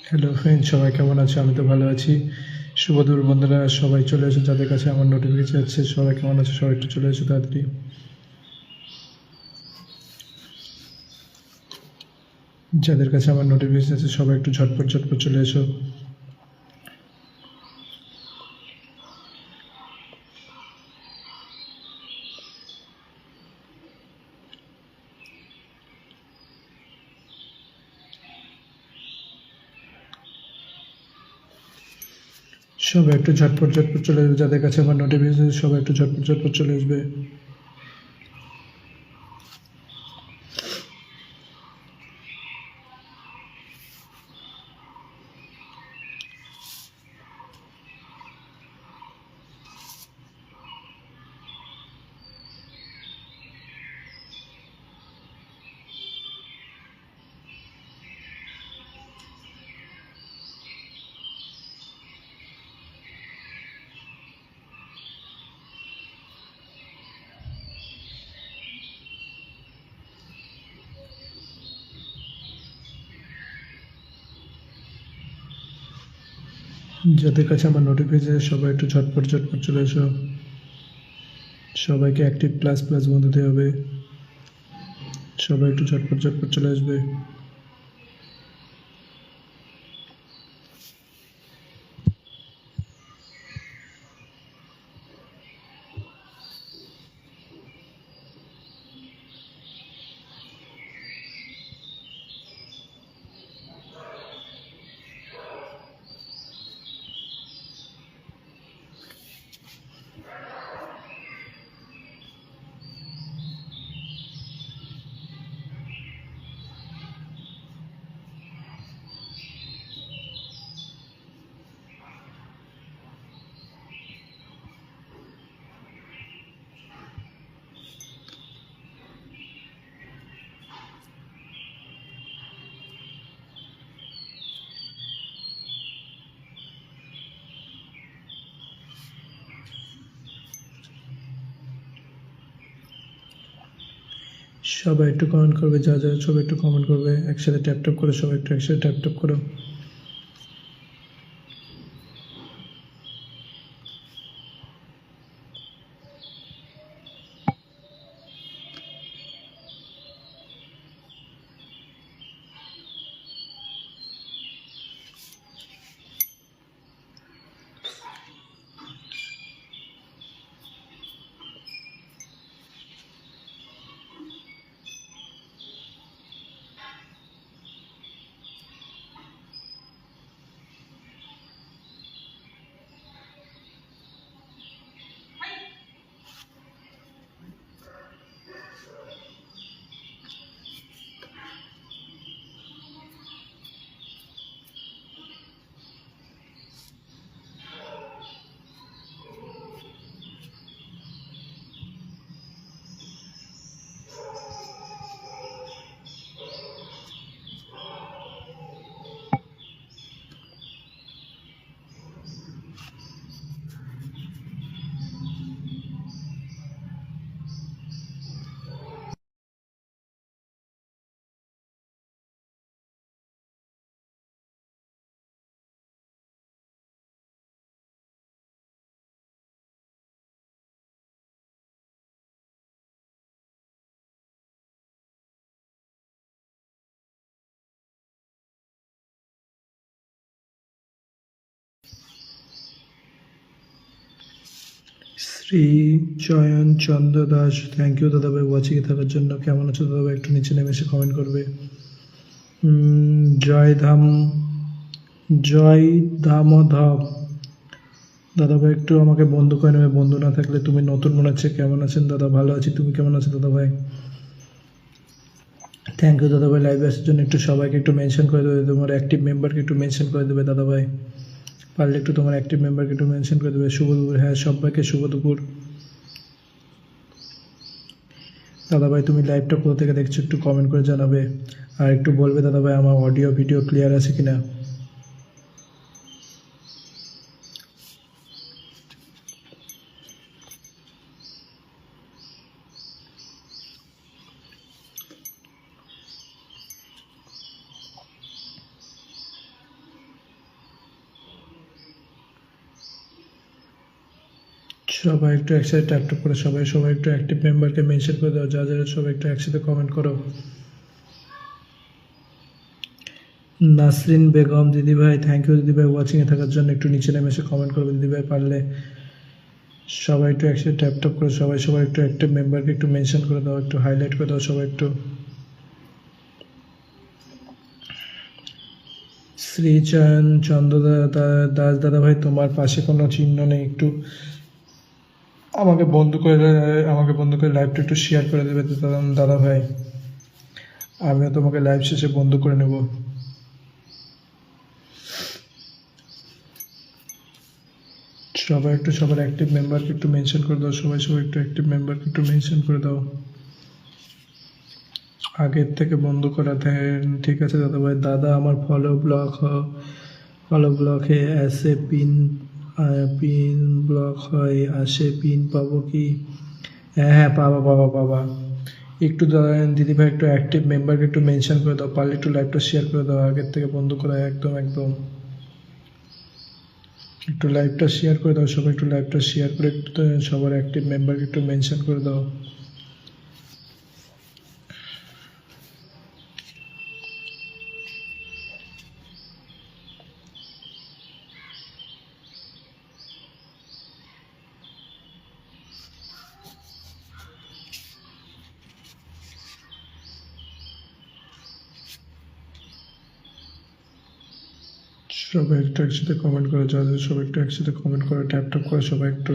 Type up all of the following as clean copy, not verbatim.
Hello friend, সবাই কেমন আছে? আমি তো ভালো আছি। শুভ দুপুর বন্ধুরা, সবাই চলে এসো। যাদের কাছে আমার নোটিফিকেশন আছে সবাই কেমন আছে, সবাই একটু চলে এসো তাড়াতাড়ি। যাদের কাছে আমার নোটিফিকেশন আছে সবাই একটু ঝটপট ঝটপট চলে এসো। সবাই একটু ঝটপট ঝটপট চলে আসবে। যাদের কাছে আমার নোটিফিকেশন আছে সবাই একটু ঝটপট ঝটপট চলে আসবে। যাদের কাছে আমার নোটিফিকেশন আছে সবাই একটু ঝটপট ঝটপট চলে এসো। সবাইকে অ্যাক্টিভ প্লাস প্লাস বন্ধুতে হবে। সবাই একটু ঝটপট ঝটপট চলে আসবে। সবাই একটু কমেন্ট করবে, যা যা সবাই একটু কমেন্ট করবে, একসাথে ট্যাপ ট্যাপ করে সবাই একটু একসাথে ট্যাপ ট্যাপ করো। শ্রী চয়ন চন্দ্র দাস, থ্যাংক ইউ দাদাভাই ওয়াচিংয়ে থাকার জন্য। কেমন আছো দাদাভাই? একটু নিচে নেমে এসে কমেন্ট করবে। জয় ধাম, জয় দামোধব দাদাভাই, একটু আমাকে বন্ধু করে নেবে। বন্ধু না থাকলে তুমি নতুন মনে হচ্ছে। কেমন আছেন দাদা? ভালো আছি, তুমি কেমন আছো দাদাভাই? থ্যাংক ইউ দাদাভাই লাইভে আসার জন্য। একটু সবাইকে একটু মেনশন করে দেবে, তোমার অ্যাক্টিভ মেম্বারকে একটু মেনশন করে দেবে দাদাভাই। পারলে একটু তোমার অ্যাক্টিভ মেম্বারকে একটু মেনশন করে দেবে। শুভ দুপুর। হ্যাঁ, সবাইকে শুভ দুপুর। দাদাভাই তুমি লাইভটা কোথা থেকে দেখছো একটু কমেন্ট করে জানাবে। আর একটু বলবে দাদাভাই আমার অডিও ভিডিও ক্লিয়ার আছে কিনা। সবাই একটু একসাথে ট্যাপ ট্যাপ করে সবাই সবাই একটু অ্যাক্টিভ মেম্বারকে মেনশন করে দাও, যা যারা সবাই একটু একসাথে কমেন্ট করো। নাসরিন বেগম দিদিভাই, থ্যাংক ইউ দিদিভাই ওয়াচিংয়ে থাকার জন্য। একটু নিচে নেমে এসে কমেন্ট করবে দিদিভাই পারলে। সবাই একটু একসাথে ট্যাপ ট্যাপ করে সবাই সবাই একটু অ্যাক্টিভ মেম্বারকে একটু মেনশন করে দাও, একটু হাইলাইট করে দাও সবাই একটু। শ্রীচয়ন চন্দ্র দাস দাদা ভাই, তোমার পাশে কোনো চিহ্ন নেই, একটু আমাকে বন্ধু করে লাইভটা একটু শেয়ার করে দেবে দাদা ভাই, আমিও তোমাকে লাইভ শেষে বন্ধ করে নেব। সবাই একটু সবার অ্যাক্টিভ মেম্বারকে একটু মেনশন করে দাও, সবাই সবাই একটু অ্যাক্টিভ মেম্বারকে একটু মেনশন করে দাও। আগের থেকে বন্ধ করা ঠিক আছে দাদা ভাই। দাদা আমার ফলো ব্লক হে এসে পিন ব্লক হয় আসে পিন পাবো কি? হ্যাঁ হ্যাঁ পাবা। একটু দিদিভাই একটু অ্যাক্টিভ মেম্বারকে একটু মেনশন করে দাও, পারলে একটু লাইভটা শেয়ার করে দাও। আগের থেকে বন্ধ করা একদম একটু লাইভটা শেয়ার করে দাও, সবাই একটু লাইভটা শেয়ার করে একটু সবার অ্যাক্টিভ মেম্বারকে একটু মেনশন করে দাও। সবাই একটু একসাথে কমেন্ট করে যাদের সবাই একটু একসাথে কমেন্ট করে ট্যাপ ট্যাপ করে সবাই একটু।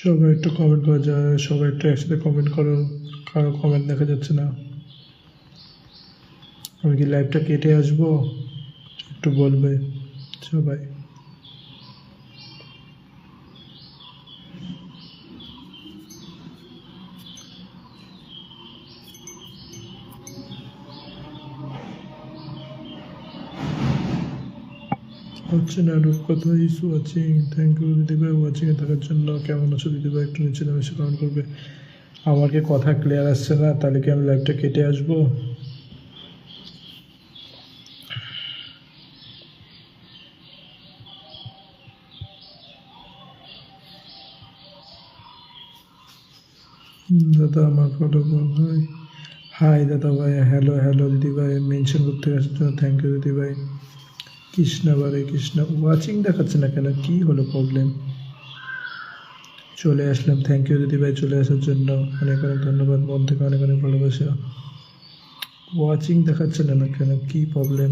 সবাই একটু কমেন্ট করে যারা সবাই একটু একসাথে কমেন্ট করো, কারো কমেন্ট দেখা যাচ্ছে না। আমি কি লাইভটা কেটে আসবো একটু বলবে সবাই। হচ্ছে না রূপকথা ইস ওয়াচিং, থ্যাংক ইউ দিদিভাই ওয়াচিংয়ে থাকার জন্য। কেমন আছো দিদিভাই একটু নিচে নামে এসে কমেন্ট করবে। আমার কি কথা ক্লিয়ার আসছে না? তাহলে কি আমি লাইভটা কেটে আসবো? দাদা আমার ফটো ভাই, হাই দাদা ভাই, হ্যালো দিদিভাই, মেনশন করতে আসার জন্য থ্যাংক ইউ দিদিভাই। কৃষ্ণা ওয়াচিং দেখাচ্ছে না কেন, কি হলো প্রবলেম? চলে আসলাম, থ্যাংক ইউ দিদিভাই চলে আসার জন্য, অনেক অনেক ধন্যবাদ, মন থেকে অনেক অনেক ভালোবাসা। ওয়াচিং দেখাচ্ছে না কেন, কি প্রবলেম?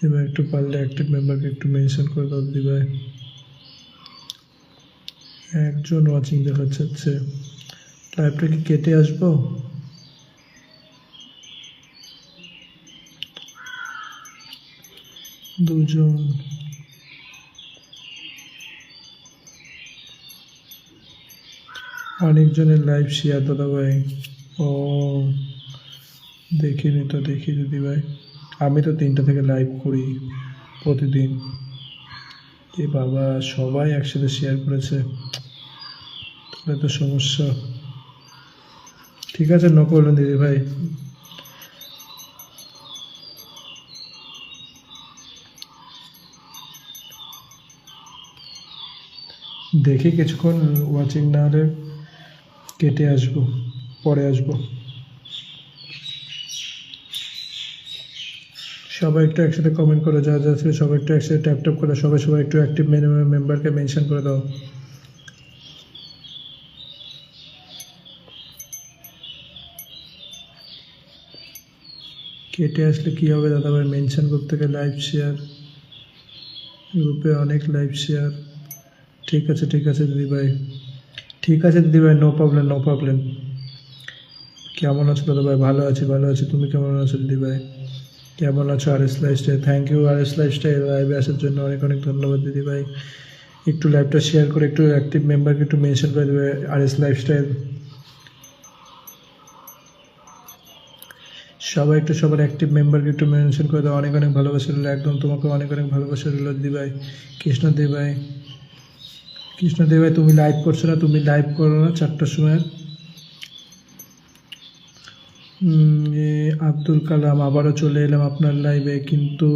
এবার একটু পারলে অ্যাক্টিভ মেম্বারকে একটু মেনশন করে দাও দিদিভাই। একজন ওয়াচিং দেখাচ্ছে। লাইভটা কি কেটে আসবো? দুজন। অনেকজনের লাইভ শেয়ার দাদা ভাই। ও দেখিনি তো, দেখি দিদি ভাই। আমি তো 3টা থেকে লাইভ করি প্রতিদিন। এ বাবা, সবাই একসাথে শেয়ার করেছে, তাহলে তো সমস্যা। ঠিক আছে, নো প্রবলেম দিদি ভাই। দেখি কিছুক্ষণ ওয়াচিং না হলে কেটে আসবো, পরে আসবো। সবাই একটু একসাথে কমেন্ট করে যা যা আছে সবাই একটু একসাথে ট্যাপ ট্যাপ করে সবাই সবাই একটু অ্যাক্টিভ মেম্বারকে মেনশন করে দাও। কেটে আসলে কি হবে দাদা ভাই? মেনশন করতে গেলে লাইভ শেয়ার, গ্রুপে অনেক লাইভ শেয়ার। ঠিক আছে দিদি ভাই, ঠিক আছে দিদি ভাই, নো প্রবলেম। কেমন আছো দাদা ভাই? ভালো আছি। তুমি কেমন আছো দিদি ভাই? কেমন আছো? R S lifestyle, thank you R S lifestyle লাইভে আসার জন্য অনেক অনেক ধন্যবাদ দিদি ভাই। একটু লাইভটা শেয়ার করে একটু অ্যাক্টিভ মেম্বারকে একটু মেনশন করে দেবে RS লাইফস্টাইল। সবাই একটু সবার অ্যাক্টিভ মেম্বারকে একটু মেনশন করে দাও। অনেক অনেক ভালোবাসা রইলো, একদম তোমাকে অনেক অনেক ভালোবাসা রইলো দিদি ভাই। কৃষ্ণ দেব ভাই, কৃষ্ণ দেব ভাই তুমি লাইভ করছো না, তুমি লাইভ করো না 4টার সময়। আব্দুল কালাম আবারও চলে এলাম আপনার লাইভে, কিন্তু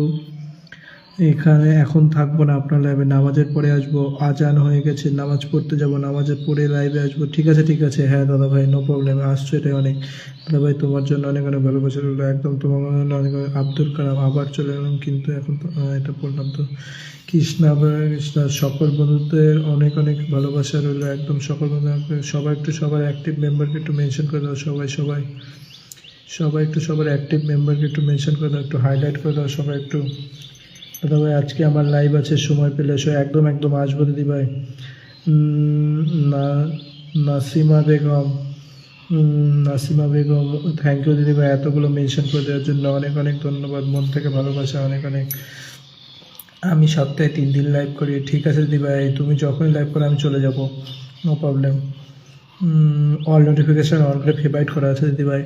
এখানে এখন থাকবো না আপনার লাইভে, নামাজের পরে আসবো, আজান হয়ে গেছে, নামাজ পড়তে যাব, নামাজের পরে লাইভে আসবো। ঠিক আছে ঠিক আছে, হ্যাঁ দাদা ভাই নো প্রবলেম, আসছো এটাই অনেক। দাদা ভাই তোমার জন্য অনেক অনেক ভালোবাসা রইলো, একদম তোমার জন্য অনেক অনেক। আব্দুল কালাম আবার চলে এলাম, কিন্তু এখন তো এটা পড়লাম তো। কৃষ্ণা কৃষ্ণা সকল বন্ধুদের অনেক অনেক ভালোবাসা রইলো, একদম সকল বন্ধু সবাই একটু সবার অ্যাক্টিভ মেম্বারকে একটু মেনশন করে দাও। সবাই সবাই সবাই একটু সবার অ্যাক্টিভ মেম্বারকে একটু মেনশন করে দাও, একটু হাইলাইট করে দাও সবাই একটু। দাদা ভাই আজকে আমার লাইভ আছে, সময় পেলে এসো, একদম একদম আসবো দিদি ভাই। না নাসিমা বেগম, নাসিমা বেগম থ্যাংক ইউ দিদি ভাই, এতগুলো মেনশন করে দেওয়ার জন্য অনেক অনেক ধন্যবাদ, মন থেকে ভালোবাসা অনেক অনেক। আমি সপ্তাহে 3 দিন লাইভ করি। ঠিক আছে দিদি ভাই, তুমি যখনই লাইভ করো আমি চলে যাব, no problem. All notification on করে ফেভারিট করা আছে দিদি ভাই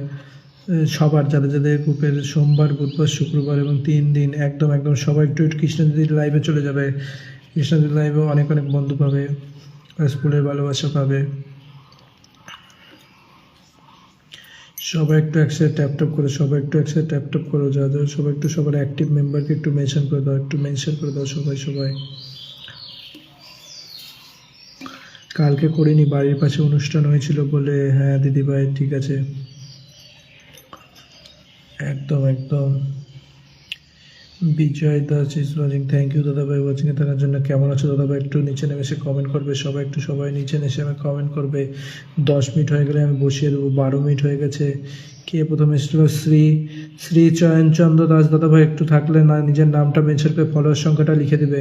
সবার, যাদের যাদের গ্রুপের সোমবার বুধবার শুক্রবার এবং 3 দিন, একদম একদম সবাই একটু একটু কৃষ্ণদিদির লাইভে চলে যাবে। কৃষ্ণদিদির লাইভে অনেক অনেক বন্ধু পাবে, স্কুলের ভালোবাসা পাবে। সবাই একটু একসাথে ট্যাপ করো, সবাই একটু একসাথে ট্যাপ করো, যা যা সবাই একটু সবার অ্যাক্টিভ মেম্বারকে একটু মেনশন করে দাও, একটু মেনশন করে দাও সবাই সবাই। কালকে করিনি, বাড়ির পাশে অনুষ্ঠান হয়েছিল বলে। হ্যাঁ দিদি ভাই ঠিক আছে, একদম একদম। Bijoy Das is watching, thank you দাদা ভাই ওয়াচিংয়ে থাকার জন্য। কেমন আছো দাদা ভাই, একটু নিচে নেমে এসে কমেন্ট করবে সবাই, একটু সবাই নিচে এসে আমি কমেন্ট করবে। 10 মিনিট হয়ে গেলে আমি বসিয়ে দেবো, 12 মিনিট হয়ে গেছে। কে প্রথমে এসেছিল? শ্রী চয়নচন্দ্র দাস দাদা ভাই, একটু থাকলে না নিজের নামটা মেনশন করে ফলোয়ার সংখ্যাটা লিখে দেবে।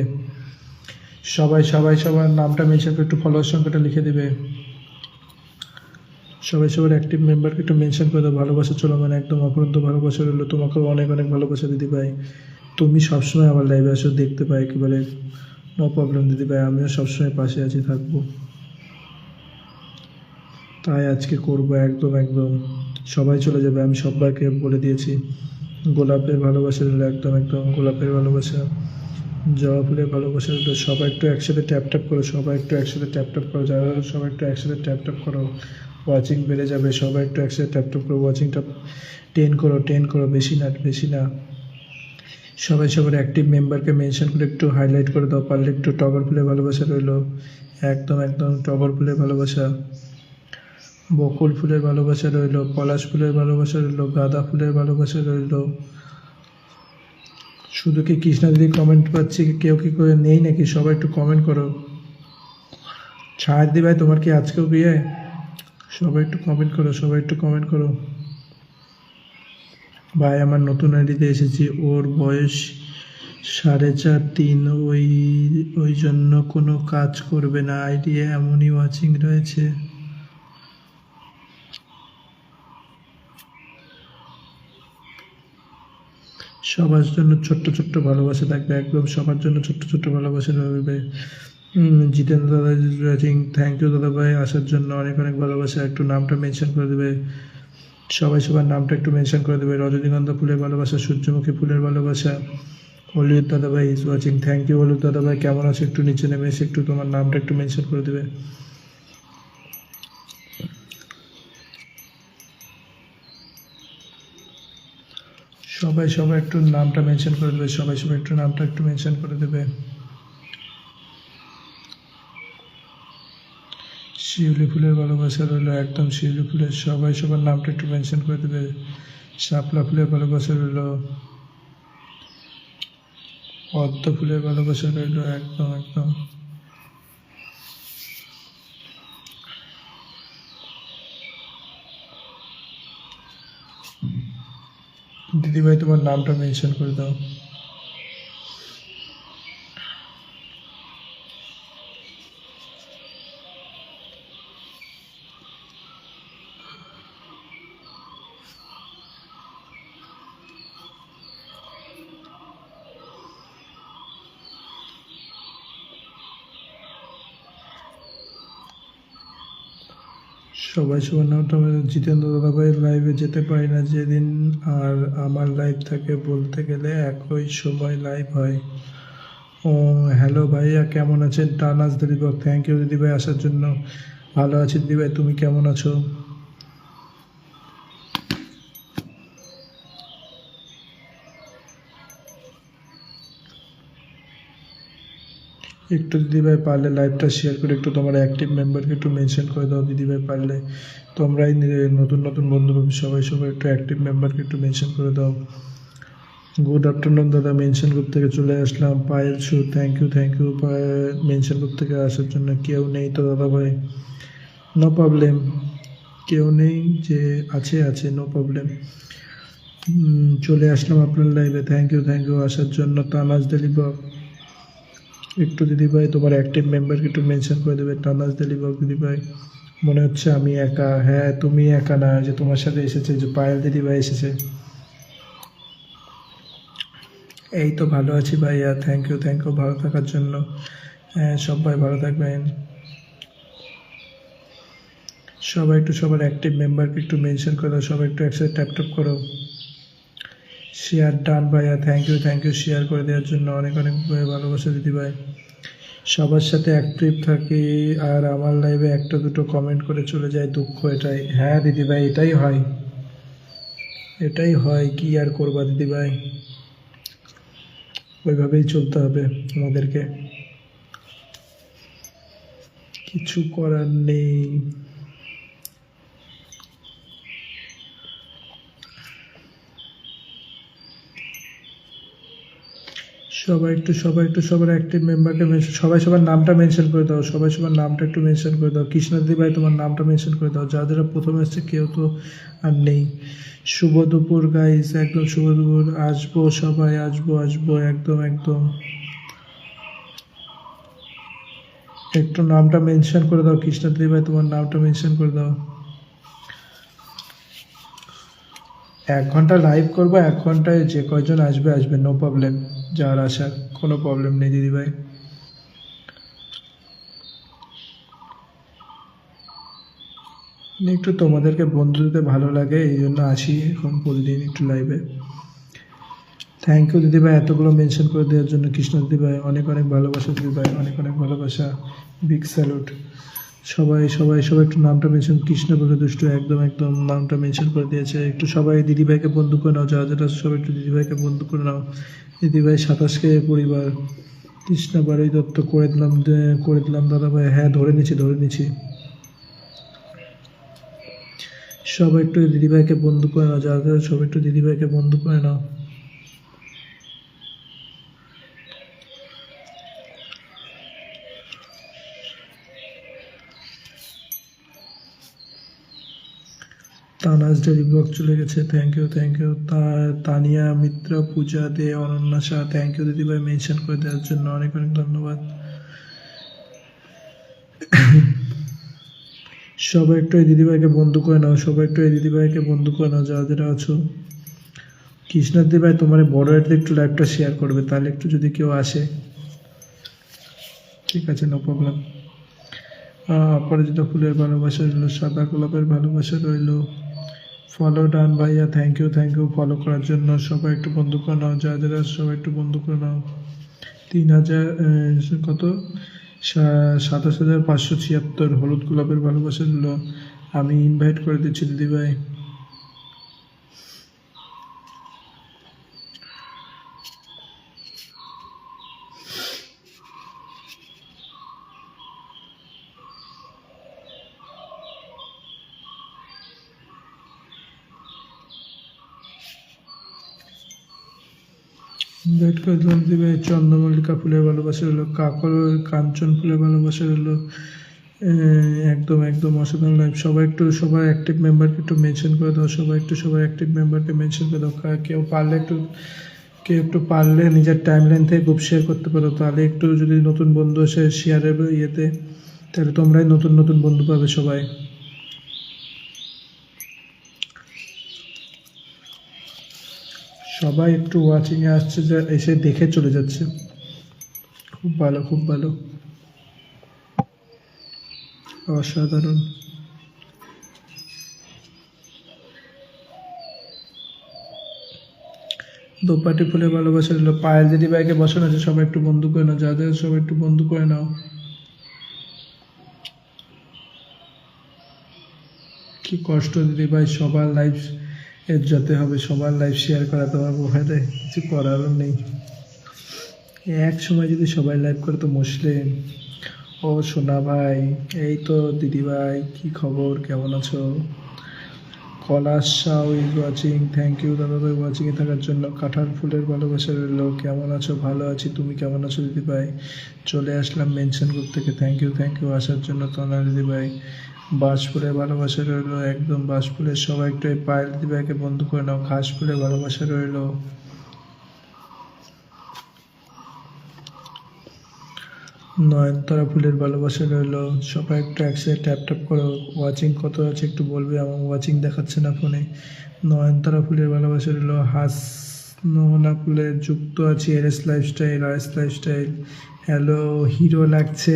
সবাই সবাই সবার নামটা মেনশন করে একটু ফলোয়ার সংখ্যাটা লিখে দেবে। সবাই সবার অ্যাক্টিভ মেম্বারকে একটু মেনশন করে দাও। ভালোবাসা চলো মানে একদম অপরন্ত ভালোবাসা রইলো, তোমাকেও অনেক অনেক ভালোবাসা দিদি ভাই। তুমি সবসময় আমার লাইভে আসো, দেখতে পাই একেবারে, নো প্রবলেম দিদি ভাই, আমিও সবসময় পাশে আছি, থাকবো। তাই আজকে করবো, একদম একদম সবাই চলে যাবে, আমি সবাইকে বলে দিয়েছি। গোলাপের ভালোবাসা রইলো, একদম একদম গোলাপের ভালোবাসা। জবা ফুলের ভালোবাসা রইলো, সবাই একটু একসাথে ট্যাপ করো, সবাই একটু একসাথে ট্যাপ করো, যারা সবাই একটু একসাথে ট্যাপ করো, ওয়াচিং বেড়ে যাবে। সবাই একটু একসাথে ট্যাপ করো, ওয়াচিংটা 10 করো, বেশি না বেশি না। সবাই সবার অ্যাক্টিভ মেম্বারকে মেনশন করে একটু হাইলাইট করে দাও, পারলে একটু টগর ফুলের ভালোবাসা রইলো, একদম একদম টগর ফুলের ভালোবাসা। বকুল ফুলের ভালোবাসা রইলো, পলাশ ফুলের ভালোবাসা রইলো, গাঁদা ফুলের ভালোবাসা রইলো। শুধু কি কৃষ্ণা দিদি কমেন্ট পাচ্ছি, কেউ কি করে নেই নাকি? সবাই একটু কমেন্ট করো। ছাড় দি ভাই, তোমার কি আজকেও বিয়ে? সবাই একটু কমেন্ট করো, সবাই একটু কমেন্ট করো। ভাই আমার নতুন আইডিতে এসেছি, ওর বয়স 4.5-3, ওই জন্য কোনো কাজ করবে না, আইডি এমনই ওয়াচিং রয়েছে। সবার জন্য ছোট্ট ছোট্ট ভালোবাসা থাকবে, একদম সবার জন্য ছোট্ট ছোট্ট ভালোবাসা থাকবে। জিতেন্দ্র দাদা ইজ ওয়াচিং, থ্যাংক ইউ দাদা ভাই আসার জন্য, অনেক অনেক ভালোবাসা। একটু নামটা মেনশন করে দেবে সবাই, সবার নামটা একটু মেনশন করে দেবে। রজনীগন্ধা ফুলের ভালোবাসা, সূর্যমুখী ফুলের ভালোবাসা। হলুদ দাদা ভাই ইজ ওয়াচিং, থ্যাংক ইউ হলুদ দাদা ভাই, কেমন আছে? একটু নিচে নেমে এসে একটু তোমার নামটা একটু মেনশন করে দেবে। সবাই সবাই একটু নামটা মেনশন করে দেবে, সবাই সবাই একটু নামটা একটু মেনশন করে দেবে। শিউলি ফুলের ভালোবাসা রইলো, একদম শিউলি ফুলের, সবাই সবার নামটা একটু মেনশন করে দেবে। শাপলা ফুলের ভালোবাসা রইলো, পদ্ম ফুলের ভালোবাসা রইলো, একদম একদম। দিদিভাই তোমার নামটা মেনশন করে দাও। সবাই সবার নামটা জিতেন্দ্র দাদাভাইয়ের লাইভে যেতে পারি না যেদিন, আর আমার লাইভ থাকে বলতে গেলে একই সময় লাইভ হয়। ও হ্যালো ভাইয়া, কেমন আছেন? টানাস দিদিভাই, থ্যাংক ইউ দিদিভাই আসার জন্য। ভালো আছি দিদিভাই, তুমি কেমন আছো? একটু দিদিভাই পারলে লাইভটা শেয়ার করে একটু তোমার অ্যাক্টিভ মেম্বারকে একটু মেনশন করে দাও দিদিভাই, পারলে তোমরাই নতুন নতুন বন্ধু পাবে, সবাই সবাই একটু অ্যাক্টিভ মেম্বারকে একটু মেনশন করে দাও। গুড আফটারনুন দাদা, মেনশন গ্রুপ থেকে চলে আসলাম। পায়েল শু, থ্যাংক ইউ মেনশন গ্রুপ থেকে আসার জন্য। কেউ নেই তো দাদা ভাই? নো প্রবলেম, কেউ নেই যে আছে আছে, নো প্রবলেম। চলে আসলাম আপনার লাইভে, থ্যাংক ইউ আসার জন্য। তানাজ দিলীপ, একটু দিদিভাই তোমার অ্যাক্টিভ মেম্বারকে একটু মেনশন করে দেবে। তানাজ দিলীপ দিদিভাই, মনে হচ্ছে আমি একা। হ্যাঁ, তুমি একা না, যে তোমার সাথে এসেছে, যে পায়েল দিদিভাই এসেছে। এই তো ভালো আছি ভাইয়া, থ্যাংক ইউ ভালো থাকার জন্য। হ্যাঁ, সবাই ভালো থাকবেন। সবাই একটু সবার অ্যাক্টিভ মেম্বারকে একটু মেনশন করে দাও, সবাই একটু একসাথে ট্যাপ করো। শেয়ার ডান ভাইয়া, থ্যাংক ইউ শেয়ার করে দেওয়ার জন্য। অনেক অনেক ভালোবাসা দিদিভাই। সবার সাথে অ্যাক্টিভ থাকি আর আমার লাইভে একটা দুটো কমেন্ট করে চলে যায়, দুঃখ এটাই। হ্যাঁ দিদিভাই, এটাই হয়, কি আর করবা দিদিভাই, ওইভাবেই চলতে হবে আমাদেরকে, কিছু করার নেই। সবাই একটু সবার অ্যাক্টিভ মেম্বারকে সবাই সবার নামটা মেনশন করে দাও, সবাই সবার নামটা একটু মেনশন করে দাও। কৃষ্ণদি ভাই, তোমার নামটা মেনশন করে দাও। যারা প্রথমে এসছে কেউ তো আর নেই। শুভ দুপুর গাইস, একদম শুভ দুপুর। আসবো সবাই, আসবো একদম একটু নামটা মেনশন করে দাও। কৃষ্ণদি ভাই, তোমার নামটা মেনশন করে দাও। 1 ঘন্টা লাইভ করবো, 1 ঘন্টায় যে কয়জন আসবে, নো প্রবলেম। যার আসার কোনো প্রবলেম নেই দিদিভাই। একটু তোমাদেরকে বন্ধু দিতে ভালো লাগে, এই জন্য আসি এখন প্রতিদিন একটু লাইভে। থ্যাংক ইউ দিদিভাই এতগুলো মেনশন করে দেওয়ার জন্য। কৃষ্ণ দিদিভাই, অনেক অনেক ভালোবাসা দিদিভাই, অনেক অনেক ভালোবাসা, বিগ স্যালুট। সবাই একটু নামটা মেনশন। কৃষ্ণ বলে দুষ্টু, একদম নামটা মেনশন করে দিয়েছে। একটু সবাই দিদিভাইকে বন্ধু করে নাও, যারা সবাই একটু দিদিভাইকে বন্ধু করে নাও। দিদিভাই 27K পরিবার। কৃষ্ণ বাড়ি দত্ত করে দিলাম দাদাভাই। হ্যাঁ, ধরে নিচ্ছি। সবাই একটু দিদিভাইকে বন্ধু করে নাও, যারা সবাই একটু দিদিভাইকে বন্ধু করে নাও। তানাজ ডেলি ব্লগ চলে গেছে, thank you. Tania Mitra, Puja De, Ananya Shah, thank you দিদিভাই মেনশন করে দেওয়ার জন্য, অনেক অনেক ধন্যবাদ। সবাই একটু এই দিদিভাইকে বন্ধু করে নাও, যারা আছো। কৃষ্ণার দিদিভাই, তোমার বড় একটু লাইভটা শেয়ার করবে, তাহলে একটু যদি কেউ আসে। ঠিক আছে, নো প্রবলেম। অপরাজিত ফুলের ভালোবাসা রইল, সাদা গোলাপের ভালোবাসা রইল। ফলো ডান ভাইয়া, থ্যাংক ইউ ফলো করার জন্য। সবাই একটু বন্ধু করে নাও, যারা সবাই একটু বন্ধু করে নাও। 3000 কত 27,576 হলুদ গোলাপের ভালোবাসা দিল। আমি ইনভাইট করে দিচ্ছি দিদিভাই। ইনভাইট করে দিলাম দিদিভাই। চন্দ্রমল্লিকা ফুলের ভালোবাসা হলো, কাঞ্চন ফুলের ভালোবাসা হলো। একদম অসাধারণ লাইভ। সবাই অ্যাক্টিভ মেম্বারকে একটু মেনশন করে দাও, সবাই অ্যাক্টিভ মেম্বারকে মেনশন করে দাও। কেউ একটু পারলে নিজের টাইম লাইন থেকে গ্রুপ শেয়ার করতে পারো, তাহলে একটু যদি নতুন বন্ধু আসে শেয়ারের ইয়েতে, তাহলে তোমরাই নতুন বন্ধু পাবে সবাই। সবাই একটু ওয়াচিংয়ে আসছে, যে এসে দেখে চলে যাচ্ছে। খুব ভালো, অসাধারণ। দোপাটি ফুলে ভালোবাসা রইল। পায়েল দিদি ভাইকে বসানো আছে, সবাই একটু বন্ধু করে নাও, যাদের সবাই একটু বন্ধু করে নাও। কি কষ্ট দিদি ভাই, সবার লাইফ এর যেতে হবে, সবার লাইফ শেয়ার করাতে হবে, ওখানে কিছু করারও নেই। এক সময় যদি সবাই লাইভ করে তো মুসলিম। ও সোনা ভাই, এই তো দিদি ভাই, কি খবর, কেমন আছো? Kalash Shah is watching, thank you দাদা ভাই ওয়াচিংয়ে থাকার জন্য। কাঁঠাল ফুলের ভালোবাসা রইল, কেমন আছো? ভালো আছি, তুমি কেমন আছো দিদি ভাই? চলে আসলাম মেনশন গ্রুপ থেকে, থ্যাংক ইউ আসার জন্য তনা দিদি ভাই। বাসফুলের ভালোবাসা রইল, একদম বাসফুলের সবাই একটু এই পায়েল দিদি ভাইকে বন্ধু করে নাও। ঘাস ফুলের ভালোবাসা রইল। নয়নতারা ফুলের ভালোবাসা রইল, সবাই একটু একসাথে ট্যাপ ট্যাপ করো। ওয়াচিং কত আছে একটু বলবে, আমার ওয়াচিং দেখাচ্ছে না ফোনে। নয়নতারা ফুলের ভালোবাসা রইল। হাসনোহনা ফুলের যুক্ত আছে RS লাইফস্টাইল। হ্যালো, হিরো লাগছে।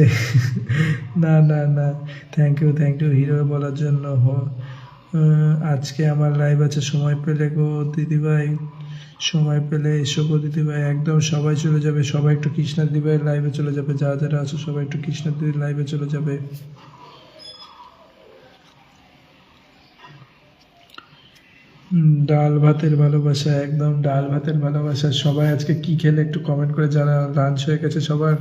না না না, থ্যাংক ইউ হিরো বলার জন্য। আজকে আমার লাইভ আছে, সময় পেলে গো দিদিভাই, সময় পেলে এসো গো দিদিভাই। একদম সবাই চলে যাবে, সবাই একটু কৃষ্ণা দিদিভাইয়ের লাইভে চলে যাবে, যারা যারা আছো সবাই একটু কৃষ্ণা দিদির লাইভে চলে যাবে। ডাল ভাতের ভালোবাসা, একদম ডাল ভাতের ভালোবাসা। সবাই আজকে কি খেলে একটু কমেন্ট করে, যারা লাঞ্চ হয়ে গেছে সবার।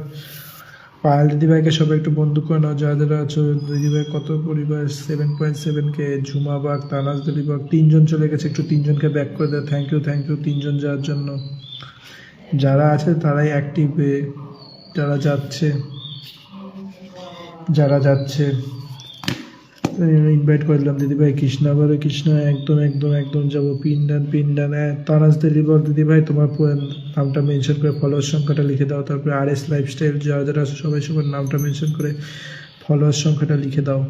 পায়েল দিদিভাইকে সবাই একটু বন্ধু করে নাও, যারা যারা আছো। দিদিভাই কত পরিবার, 7.7K। ঝুমাবাগ, তানাজ দিদিবাগ, 3জন চলে গেছে, একটু 3জনকে ব্যাক করে দেয়। থ্যাংক ইউ 3জন যাওয়ার জন্য। যারা আছে তারাই অ্যাক্টিভ, যারা যাচ্ছে ইনভাইট করলাম দিদিভাই। কৃষ্ণা বলে কৃষ্ণা, একদম যাবো। পিন্ডান তানাজ দিদিভাই তোমার নামটা মেনশন করে ফলোয়ার সংখ্যাটা লিখে দাও। তারপরে RS লাইফস্টাইল, যারা যারা আছে সবাই সবার নামটা মেনশন করে ফলোয়ার সংখ্যাটা লিখে দাও।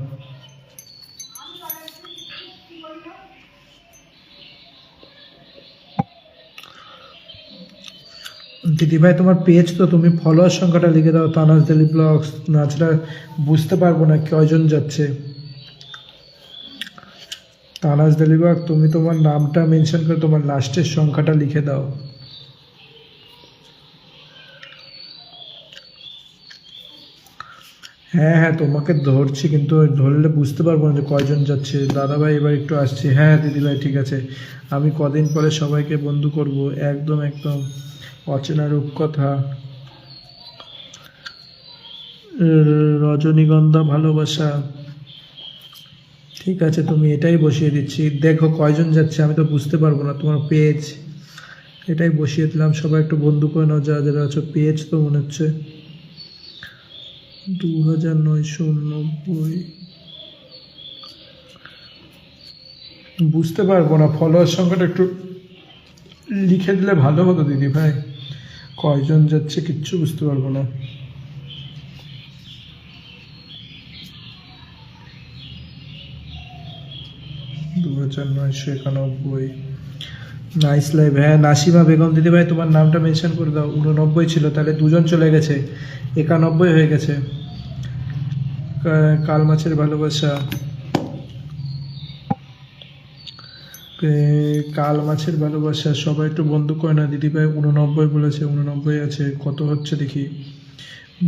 দিদিভাই তোমার পেজ তো, তুমি ফলোয়ার সংখ্যাটা লিখে দাও। তানাজ দিলি ব্লগস, নাচটা বুঝতে পারবো না কয়জন যাচ্ছে। তানাজ দিলিবাগ, তুমি তোমার নামটা মেনশন করে তোমার লাস্টের সংখ্যাটা লিখে দাও। হ্যাঁ তোমাকে ধরছি, কিন্তু ধরলে বুঝতে পারবো না যে কয়জন যাচ্ছে। দাদাভাই এবার একটু আসছি। হ্যাঁ দিদিভাই ঠিক আছে, আমি কদিন পরে সবাইকে বন্ধু করব। একদম অচেনা রূপকথা, রজনীগন্ধা ভালোবাসা। ঠিক আছে, তুমি এটাই বসিয়ে দিচ্ছি, দেখো কয়জন যাচ্ছে, আমি তো বুঝতে পারবো না তোমার পেজ। এটাই বসিয়ে দিলাম, সবাই একটু বন্ধু করে নাও যারা যারা আছো। পেজ তো মনে হচ্ছে 2990। বুঝতে পারবো না, ফলোয়ার সংখ্যাটা একটু লিখে দিলে ভালো হতো দিদি ভাই। কয়জন যাচ্ছে কিচ্ছু বুঝতে পারবো না। Nice live. হ্যাঁ নাসিমা বেগম দিদি ভাই তোমার নামটা মেনশন করে দাও। 89 ছিল, তাহলে 2জন চলে গেছে, 91 হয়ে গেছে। কাল মাছের ভালোবাসা, কাল মাছের ভালোবাসা, সবাই একটু বন্ধু করে না দিদি ভাই। 89 বলেছে, 89 আছে, কত হচ্ছে দেখি।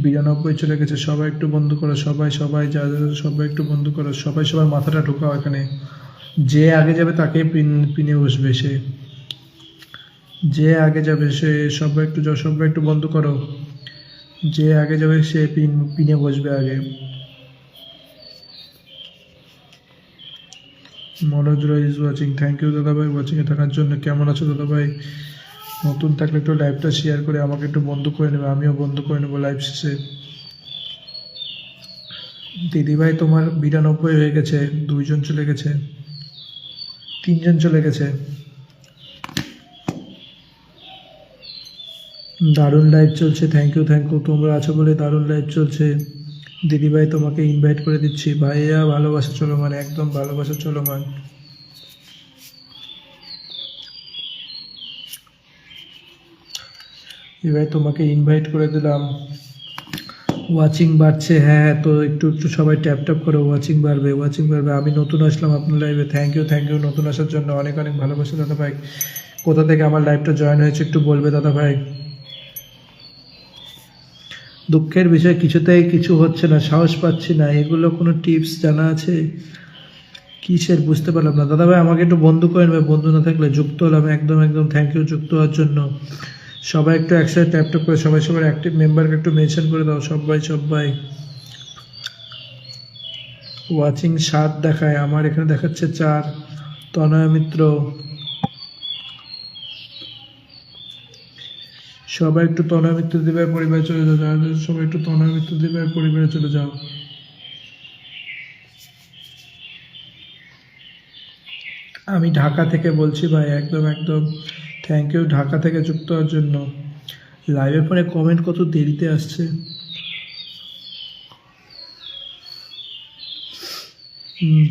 92 চলে গেছে, সবাই একটু বন্ধু করো। সবাই যা সবাই একটু বন্ধু করো। সবাই সবার মাথাটা ঢোকাও এখানে। যে আগে যাবে তাকেই পিনে বসবে সে, যে আগে যাবে সে। সবাই একটু বন্ধ করো। যে আগে যাবে সে পিনে বসবে আগে। মনোজ রয় ইজ ওয়াচিং, থ্যাংক ইউ দাদা ভাই ওয়াচিংয়ে থাকার জন্য। কেমন আছো দাদা ভাই? নতুন থাকলে একটু লাইভটা শেয়ার করে আমাকে একটু বন্ধু করে নেবে, আমিও বন্ধু করে নেবো লাইভ শেষে। দিদিভাই তোমার 92 হয়ে গেছে, 2জন চলে গেছে, 3জন চলে গেছে। দারুণ লাইভ চলছে, থ্যাংক ইউ তোমরা আছো বলে দারুণ লাইভ চলছে। দিদিভাই তোমাকে ইনভাইট করে দিচ্ছি। ভাইয়া ভালোবাসা চলমান, একদম ভালোবাসা চলমান। দিদিভাই তোমাকে ইনভাইট করে দিলাম। ওয়াচিং বাড়ছে, হ্যাঁ তো একটু সবাই ট্যাপ করো, ওয়াচিং বাড়বে। আমি নতুন আসলাম আপনার লাইভে, থ্যাংক ইউ নতুন আসার জন্য। অনেক ভালোবাসা দাদা ভাই। কোথা থেকে আমার লাইভটা জয়েন হয়েছে একটু বলবে দাদা ভাই। দুঃখের বিষয় কিছুতেই কিছু হচ্ছে না, সাহস পাচ্ছি না। এগুলো কোনো টিপস জানা আছে কিসের বুঝতে পারলাম না। দাদা ভাই আমাকে একটু বন্ধু করে নেবে, বন্ধু না থাকলে। যুক্ত হলাম, একদম একদম থ্যাংক ইউ যুক্ত হওয়ার জন্য। সবাই একটু একসাথে ট্যাপ ট্যাপ করে সবাই সবার অ্যাক্টিভ মেম্বারকে একটু মেনশন করে দাও। সবাই ওয়াচিং 7 দেখায়, আমার এখানে দেখাচ্ছে 4। তনয় মিত্র, সবাই একটু তনয় মিত্র দিবার পরিবারে চলে যাও। সবাই একটু তনয় মিত্র দিবার পরিবারে চলে যাও। আমি ঢাকা থেকে বলছি ভাই, একদম একদম থ্যাংক ইউ ঢাকা থেকে যুক্ত হওয়ার জন্য। লাইভের পরে কমেন্ট কত দেরিতে আসছে।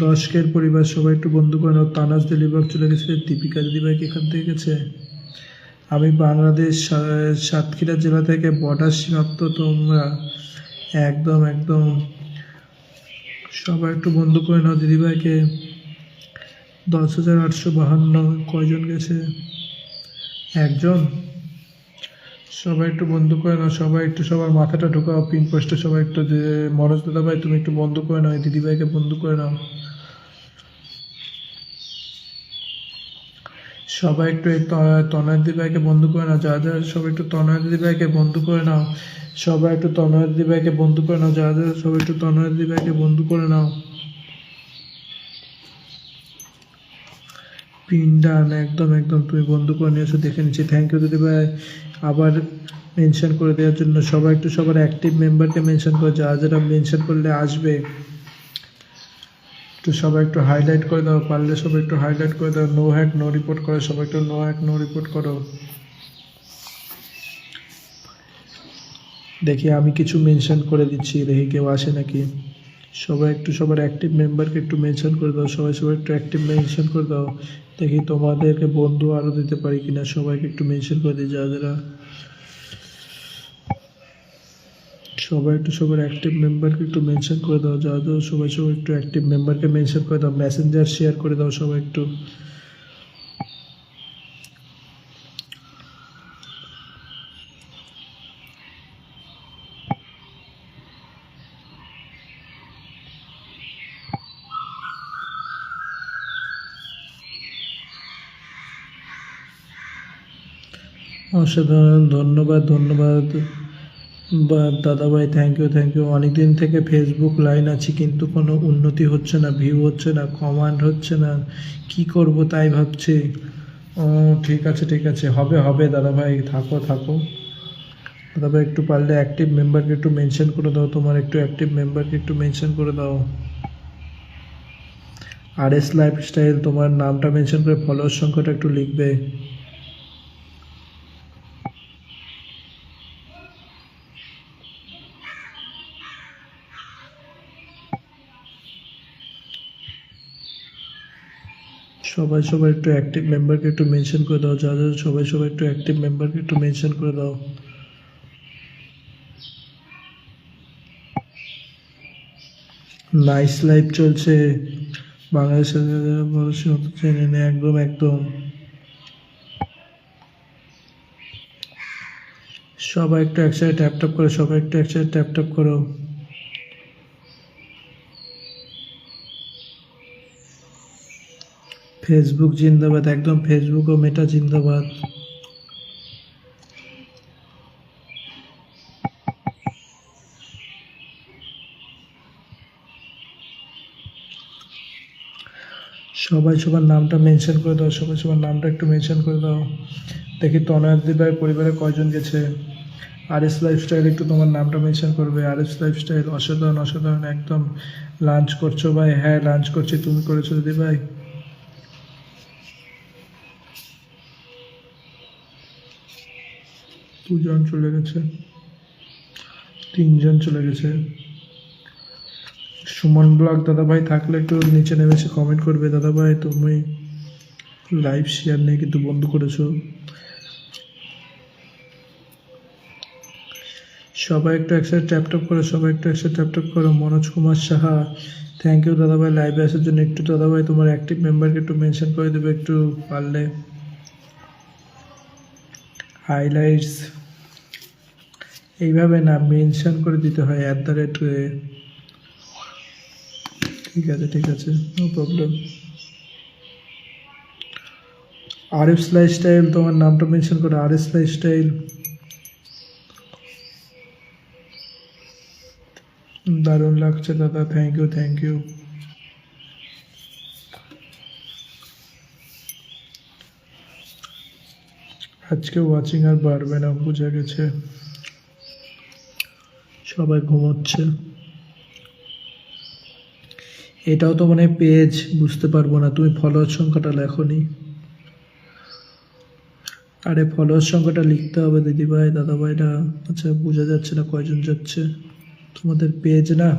10 পরিবার সবাই একটু বন্ধু করে নাও। তানাজ দিলীবাগ চলে গেছে, দীপিকা দিদিভাইকে এখান থেকে গেছে। আমি বাংলাদেশ সাতক্ষীরা জেলা থেকে বর্ডার সীমান্ত। তোমরা একদম একদম সবাই একটু বন্ধু করে নাও দিদিভাইকে। 10,852 কয়জন গেছে? একজন। সবাই একটু বন্ধু করে নাও, সবাই একটু সবার মাথাটা ঢুকাও পিন পোস্টে। সবাই একটু মনোজ দাদা ভাই তুমি একটু বন্ধু করে নাও, দিদিভাইকে বন্ধু করে নাও। সবাই একটু এই তনয় দিদিভাইকে বন্ধু করে নাও। যারা যারা সবাই একটু তনয় দিদিভাইকে বন্ধু করে নাও। সবাই একটু তনয় দিদিভাইকে বন্ধু করে নাও। যারা যারা সবাই একটু তনয় দিদিভাইকে বন্ধু করে নাও। পিন্ডান একদম একদম তুমি বন্ধু করে নিয়েছো, দেখে নিচ্ছি। থ্যাংক ইউ দিদিভাই আবার মেনশন করে দেওয়ার জন্য। সবাই একটু সবার অ্যাক্টিভ মেম্বারকে মেনশন করে, যারা যারা মেনশন করলে আসবে একটু সবাই একটু হাইলাইট করে দাও। পারলে সবাই একটু হাইলাইট করে দাও। নো হ্যাক নো রিপোর্ট করো, সবাই একটু নো হ্যাক নো রিপোর্ট করো। দেখি আমি কিছু মেনশন করে দিচ্ছি, দেখি কেউ আসে নাকি। সবাই একটু সবার অ্যাক্টিভ মেম্বারকে একটু মেনশন করে দাও। সবাই একটু অ্যাক্টিভ মেনশন করে দাও। দেখি তোমাদেরকে বন্ধু আরও দিতে পারি কিনা। সবাইকে একটু মেনশন করে দিই যারা যারা। সবাই একটু সবার অ্যাক্টিভ মেম্বারকে একটু মেনশন করে দাও। যারা যারা সবাই একটু অ্যাক্টিভ মেম্বারকে মেনশন করে দাও। মেসেঞ্জার শেয়ার করে দাও সবাই একটু। অসাধারণ, ধন্যবাদ ধন্যবাদ দাদা ভাই, থ্যাংক ইউ। অনেকদিন থেকে ফেসবুক লাইন আছি কিন্তু কোনো উন্নতি হচ্ছে না, ভিউ হচ্ছে না, কমান্ড হচ্ছে না, কি করব তাই ভাবছি। ও ঠিক আছে হবে দাদা ভাই, থাকো দাদা ভাই। একটু পারলে অ্যাক্টিভ মেম্বারকে একটু মেনশন করে দাও। তোমার একটু অ্যাক্টিভ মেম্বারকে একটু মেনশন করে দাও। RS লাইফস্টাইল তোমার নামটা মেনশন করে ফলোয়ার সংখ্যাটা একটু লিখবে। সবাই একটু অ্যাক্টিভ মেম্বারকে একটু মেনশন করে দাও। যা যা সবাই একটু অ্যাক্টিভ মেম্বারকে একটু মেনশন করে দাও। নাইস লাইভ চলছে বাংলাদেশের চ্যানেলে, একদম সবাই একটু একসাথে ট্যাপ করো। সবাই একটু একসাথে ট্যাপ করো। ফেসবুক জিন্দাবাদ, একদম ফেসবুক ও মেটা জিন্দাবাদ। সবাই সবার নামটা মেনশন করে দাও। সবাই সবার নামটা একটু মেনশন করে দাও। দেখি তনয় দিদিভাই পরিবারে কয়জন গেছে। RS লাইফস্টাইল একটু তোমার নামটা মেনশন করবে। RS লাইফস্টাইল অসাধারণ একদম। লাঞ্চ করছো ভাই? হ্যাঁ লাঞ্চ করছি, তুমি করেছো দিদিভাই? দুজন চলে গেছে, 3জন চলে গেছে। সুমন ব্লগ দাদা ভাই থাকলে একটু নিচে নেমে এসে কমেন্ট করবে। দাদা ভাই তুমি লাইভ শেয়ার নেই কিন্তু বন্ধ করেছো। সবাই একটু একসাথে ট্যাপ করো। সবাই একটু একসাথে ট্যাপ করো। মনোজ কুমার সাহা, থ্যাংক ইউ দাদা ভাই লাইভে আসার জন্য। একটু দাদা ভাই তোমার অ্যাক্টিভ মেম্বারকে একটু মেনশন করে দেবে একটু পারলে। হাইলাইটস এইভাবে না, মেনশন করে দিতে হয় @ ঠিক আছে ঠিক আছে, নো প্রবলেম। আরিফ লাইফস্টাইল, তোমার নামটা মেনশন করো, আরিফ লাইফস্টাইল। দারুণ লাগছে দাদা, থ্যাংক ইউ থ্যাংক ইউ। আজকে ওয়াচিং আর বাড়বে না, বোঝা গেছে, সবাই ঘুমোচ্ছে। এটাও তো মানে পেজ, বুঝতে পারবো না, তুমি ফলোয়ার সংখ্যাটা লেখনি। আরে ফলোয়ার সংখ্যাটা লিখতে হবে দিদিভাই দাদাভাইরা। আচ্ছা বোঝা যাচ্ছে না কয়জন যাচ্ছে, তোমাদের পেজ না।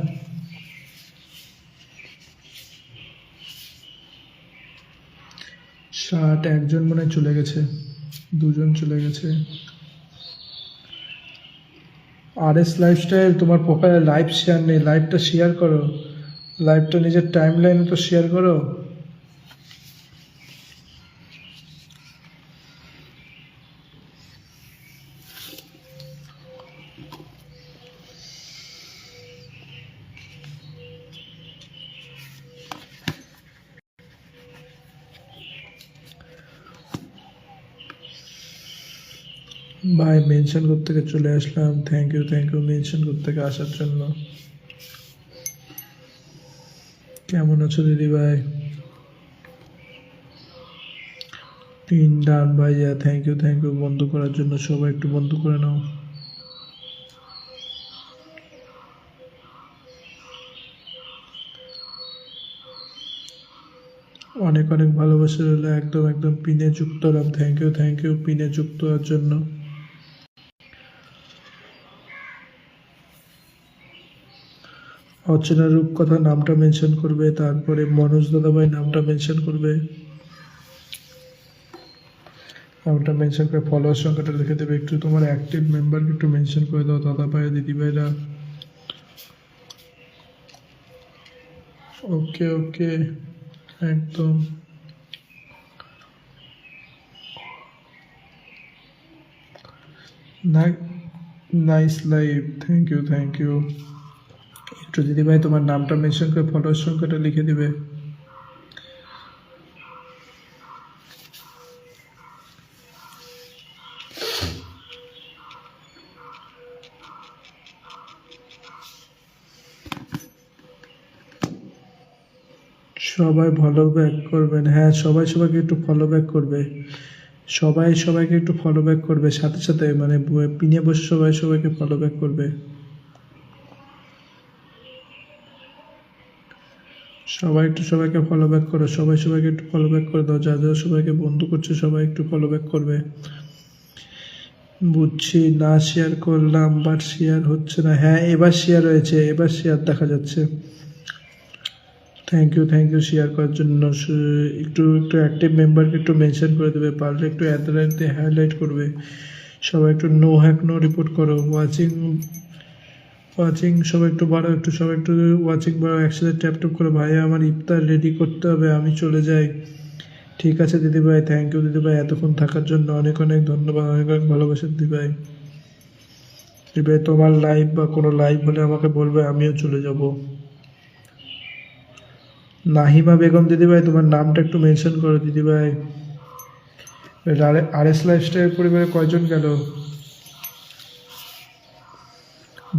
একজন মনে হয় চলে গেছে, দুজন চলে গেছে। আরএস লাইফস্টাইল, তোমার প্রোফাইলে লাইভ শেয়ার নেই, লাইভটা শেয়ার করো, লাইভটা নিজের টাইম লাইনে তো শেয়ার করো। ভাই মেনশন করতে চলে আসলাম, থ্যাংক ইউ মেনশন করতে আসার জন্য। কেমন আছো দিদি ভাই? তিন ডান ভাইয়া, থ্যাংক ইউ বন্ধ করার জন্য। সবাই একটু বন্ধ করে নাও। অনেক অনেক ভালোবাসা রইল, একদম পিনে যুক্ত হলাম, থ্যাংক ইউ পিনে যুক্ত হওয়ার জন্য। অচেনা রূপকথা নামটা মেনশন করবে, তারপরে মনোজ দাদাভাই নামটা মেনশন করবে, নামটা মেনশন করে ফলোয়ার সংখ্যাটা লিখে দেবে। একটু তোমার অ্যাক্টিভ মেম্বারকে একটু মেনশন করে দাও দাদাভাই দিদিভাইরা। ওকে একদম। Nice live, thank you. একটু দিদিভাই তোমার নামটা মেনশন করে ফলোয়ার সংখ্যাটা লিখে দিবে। সবাই ফলো ব্যাক করবেন, হ্যাঁ সবাইকে একটু ফলো ব্যাক করবে, সবাইকে একটু ফলো ব্যাক করবে, সাথে সাথে মানে পিনে বসে সবাইকে ফলো ব্যাক করবে। সবাইকে ফলো ব্যাক করো, সবাইকে একটু ফলো ব্যাক করে দাও, যা সবাইকে বন্ধু করছে সবাই একটু ফলো ব্যাক করবে। বুঝছি, না শেয়ার করলাম বাট শেয়ার হচ্ছে না। হ্যাঁ এবার শেয়ার হয়েছে, এবার শেয়ার দেখা যাচ্ছে। থ্যাংক ইউ শেয়ার করার জন্য। একটু অ্যাক্টিভ মেম্বারকে একটু মেনশন করে দেবে, পারলে একটু @ দিয়ে হাইলাইট করবে। সবাই একটু নো হ্যাক নো রিপোর্ট করো। ওয়াচিং সবাই একটু বাড়াও, সবাই একটু ওয়াচিং বাড়াও, একসাথে ট্যাপ করে। ভাইয়া আমার ইফতার রেডি করতে হবে, আমি চলে যাই। ঠিক আছে দিদিভাই, থ্যাংক ইউ দিদিভাই এতক্ষণ থাকার জন্য, অনেক ধন্যবাদ, অনেক ভালোবাসা দিদিভাই। দিদিভাই তোমার লাইভ বা কোনো লাইভ হলে আমাকে বলবে, আমিও চলে যাব। নাহিমা বেগম দিদিভাই তোমার নামটা একটু মেনশন করো দিদিভাই। আরএস লাইফস্টাইল পরিবারে কয়জন গেল?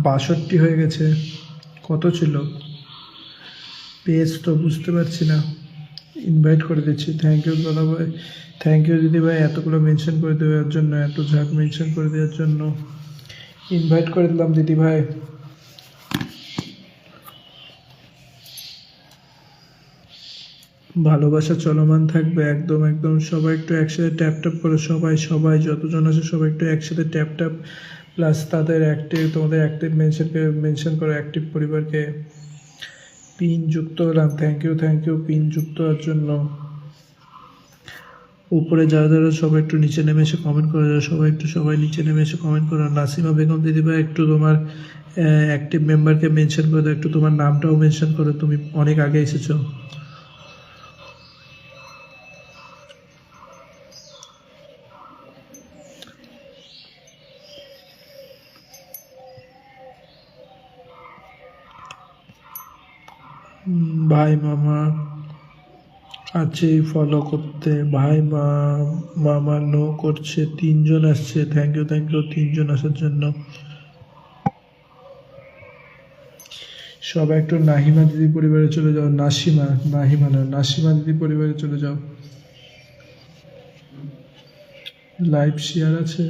62 হয়ে গেছে। কত ছিল পেজ তো বুঝতে পারছি না। ইনভাইট করে দিচ্ছি। থ্যাংক ইউ দাদাভাই, থ্যাংক ইউ দিদিভাই এতগুলো মেনশন করে দেওয়ার জন্য, এত ঝাঁক মেনশন করে দেওয়ার জন্য। ইনভাইট করে দিলাম দিদিভাই। ভালোবাসা চলমান থাকবে, একদম। সবাই একটু একসাথে ট্যাপ করো, সবাই যতজন আছে সবাই একটু একসাথে ট্যাপ প্লাস তাদের তোমাদের অ্যাক্টিভ মেনশন করো, অ্যাক্টিভ পরিবারকে। পিন যুক্ত হলাম, থ্যাংক ইউ পিন যুক্ত হওয়ার জন্য। উপরে যারা সবাই একটু নিচে নেমে এসে কমেন্ট করে যারা সবাই নিচে নেমে এসে কমেন্ট করো। নাসিমা বেগম দিদিভাই একটু তোমার অ্যাক্টিভ মেম্বারকে মেনশন করে দাও, একটু তোমার নামটাও মেনশন করো, তুমি অনেক আগে এসেছো। ভাই মামা আছে ফলো করতে, ভাই মামা নো করছে, 3জন আসছে। থ্যাংক ইউ 3জন আসার জন্য। সবাই একটু নাহিমা দিদি পরিবারে চলে যাও। নাহিমা না, নাসিমা দিদি পরিবারে চলে যাও। লাইভ শেয়ার আছে।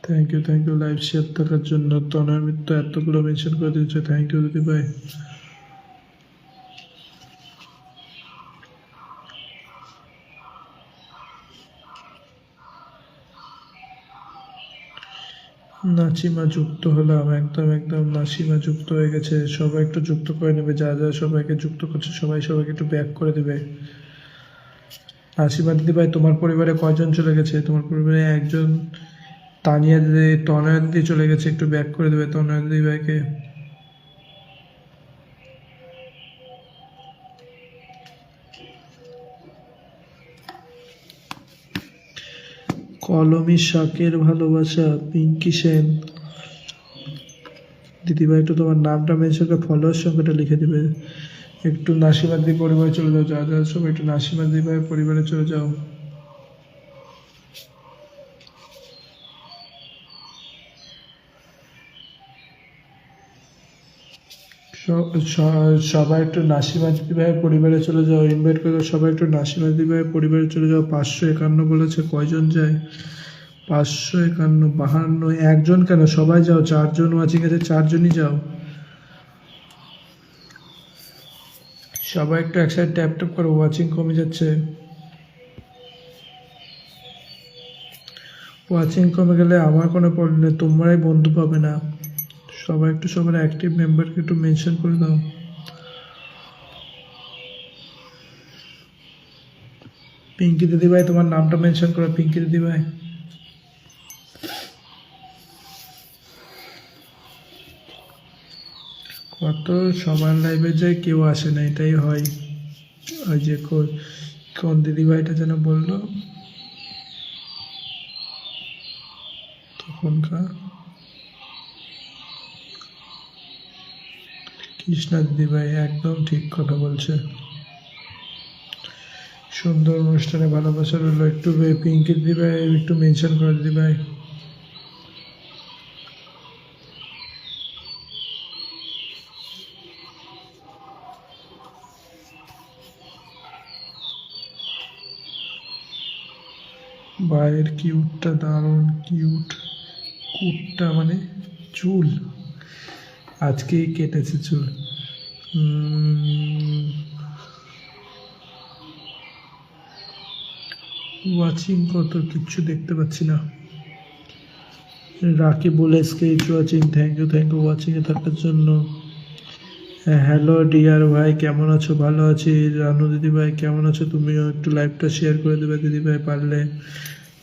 থ্যাংক ইউ লাইভ শেয়ার থাকার জন্য। তনয় মিত্র এতগুলো মেনশন করে দিয়েছে, থ্যাংক ইউ দিদি ভাই। নাসিমা যুক্ত হলাম, একদম নাসিমা যুক্ত হয়ে গেছে। সবাই একটু যুক্ত করে নেবে, যা সবাইকে যুক্ত করছে সবাইকে একটু ব্যাক করে দেবে। নাসিমা দিদি ভাই, তোমার পরিবারে কয়জন চলে গেছে? তোমার পরিবারে একজন। তানিয়া দিদি, তনয়া দিদি চলে গেছে, একটু ব্যাক করে দেবে তনয়া দিদি ভাইকে। কলমি শাকের ভালোবাসা, পিঙ্কি সেন দিদিভাই, একটু তোমার নামটা মেনশন করে ফলোয়ার সংখ্যাটা লিখে দেবে। একটু নাসিমা দিদি পরিবারে চলে যাও, যা সবাই একটু নাসিমা দিদি ভাই পরিবারে চলে যাও। সবাই একটু নাসিমা দিদি ভাইয়ের পরিবারে চলে যাও, ইনভাইট করে দাও। সবাই একটু নাসিমা দিদি ভাইয়ের পরিবারে চলে যাও। 551 বলেছে, কয়জন যায়? 551, 52, একজন কেন, সবাই যাও। 4জন ওয়াচিং আছে, 4জনই যাও। সবাই একটু একসাথে ট্যাপ ট্যাপ করো, ওয়াচিং কমে যাচ্ছে। ওয়াচিং কমে গেলে আমার কোনো প্রবলেম নেই, তোমরাই বন্ধু পাবে না। সবাই একটু সবার অ্যাক্টিভ মেম্বারকে একটু মেনশন করে দাও। পিঙ্কি দিদি ভাই, তোমার নামটা মেনশন করো, পিঙ্কি দিদি ভাই। কত সবার লাইভে যায়, কেউ আসে না, এটাই হয়। ওই যে কোন দিদি ভাইটা যেন বললো তখনকার, কৃষ্ণা দিদি ভাই, একদম ঠিক কথা বলছে। সুন্দর অনুষ্ঠানে ভালোবাসা রইলো। একটু পিঙ্কি দিদি ভাই একটু মেনশন করে দিদি ভাই। ভাইয়ের কিউটটা দারুণ কিউট। কুটটা মানে চুল, আজকেই কেটেছে চুল। ওয়াচিং কত, কিচ্ছু দেখতে পাচ্ছি না। রাকিব বলেসকে ওয়াচিং, থ্যাংক ইউ ওয়াচিংয়ে থাকার জন্য। হ্যালো ডিয়ার ভাই, কেমন আছো? ভালো আছি। রানু দিদি ভাই কেমন আছো? তুমিও একটু লাইভটা শেয়ার করে দেবে দিদি ভাই পারলে,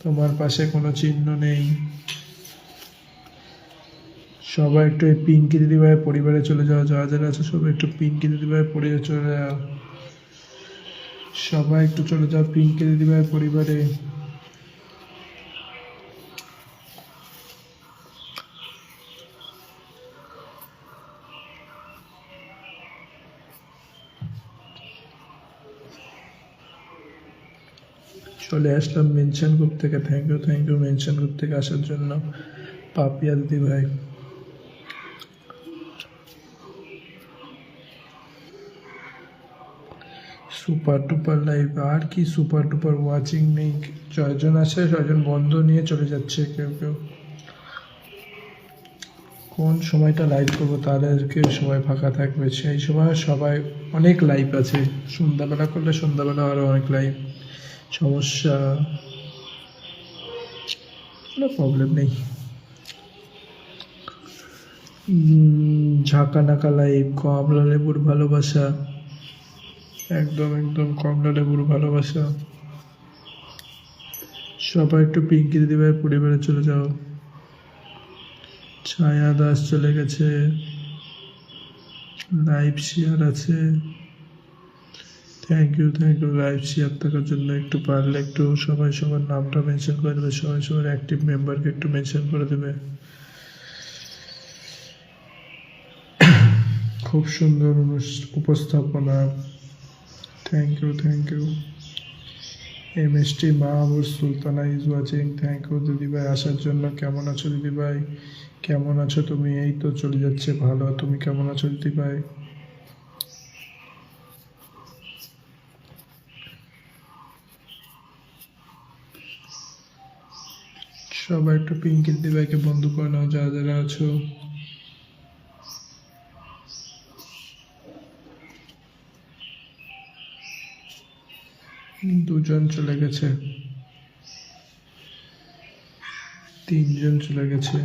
তোমার পাশে কোনো চিহ্ন নেই। সবাই একটু এই পিঙ্কি দিদি ভাইয়ের পরিবারে চলে যাও, যারা আছে সবাই একটু পিঙ্কি দিদি ভাইয়ের পরিবারে চলে যাও। সবাই একটু চলে যাও পিঙ্কি দিদি ভাইয়ের পরিবারে। চলে আসলাম মেনশন গ্রুপ থেকে, থ্যাংক ইউ মেনশন গ্রুপ থেকে আসার জন্য। পাপিয়া দিদি ভাই, সুপার টুপার লাইভ, আর কি সুপার টুপার, ওয়াচিং নেই। 6জন আছে, 6জন বন্ধ নিয়ে চলে যাচ্ছে কেউ কেউ। কোন সময়টা লাইভ করবো তাদেরকে সময় ফাঁকা থাকবে, সেই সময় সবাই অনেক লাইভ আছে। সন্ধ্যাবেলা করলে সন্ধ্যাবেলা আরও অনেক লাইভ। সমস্যা, কোনো প্রবলেম নেই। ঝাঁকা নাকা লাইভ, কমলা লেবুর ভালোবাসা, একদম কমলা লেবুর ভালোবাসা। সবাই একটু পিঙ্কি দিদিভাইয়ের পরিবারে চলে যাও। ছায়া দাস চলে গেছে, লাইভ শেয়ার আছে। থ্যাংক ইউ লাইভ শেয়ার থাকার জন্য। একটু পারলে একটু সবাই সবার নামটা মেনশন করে দেবে, সবাই সবার অ্যাক্টিভ মেম্বারকে একটু মেনশন করে দেবে। খুব সুন্দর উপস্থাপনা। Thank you, thank you. MST Mahbub Sultana is watching. Thank you দিদিভাই আসার জন্য। কেমন আছো দিদিভাই? কেমন আছো তুমি? এই তো চলে যাচ্ছে ভালো। তুমি কেমন আছো দিদিভাই? সবাই একটু পিঙ্কি দিদিভাইকে বন্ধু করে নাও যারা যারা আছো। দুজন চলে গেছে, তিনজন চলে গেছে।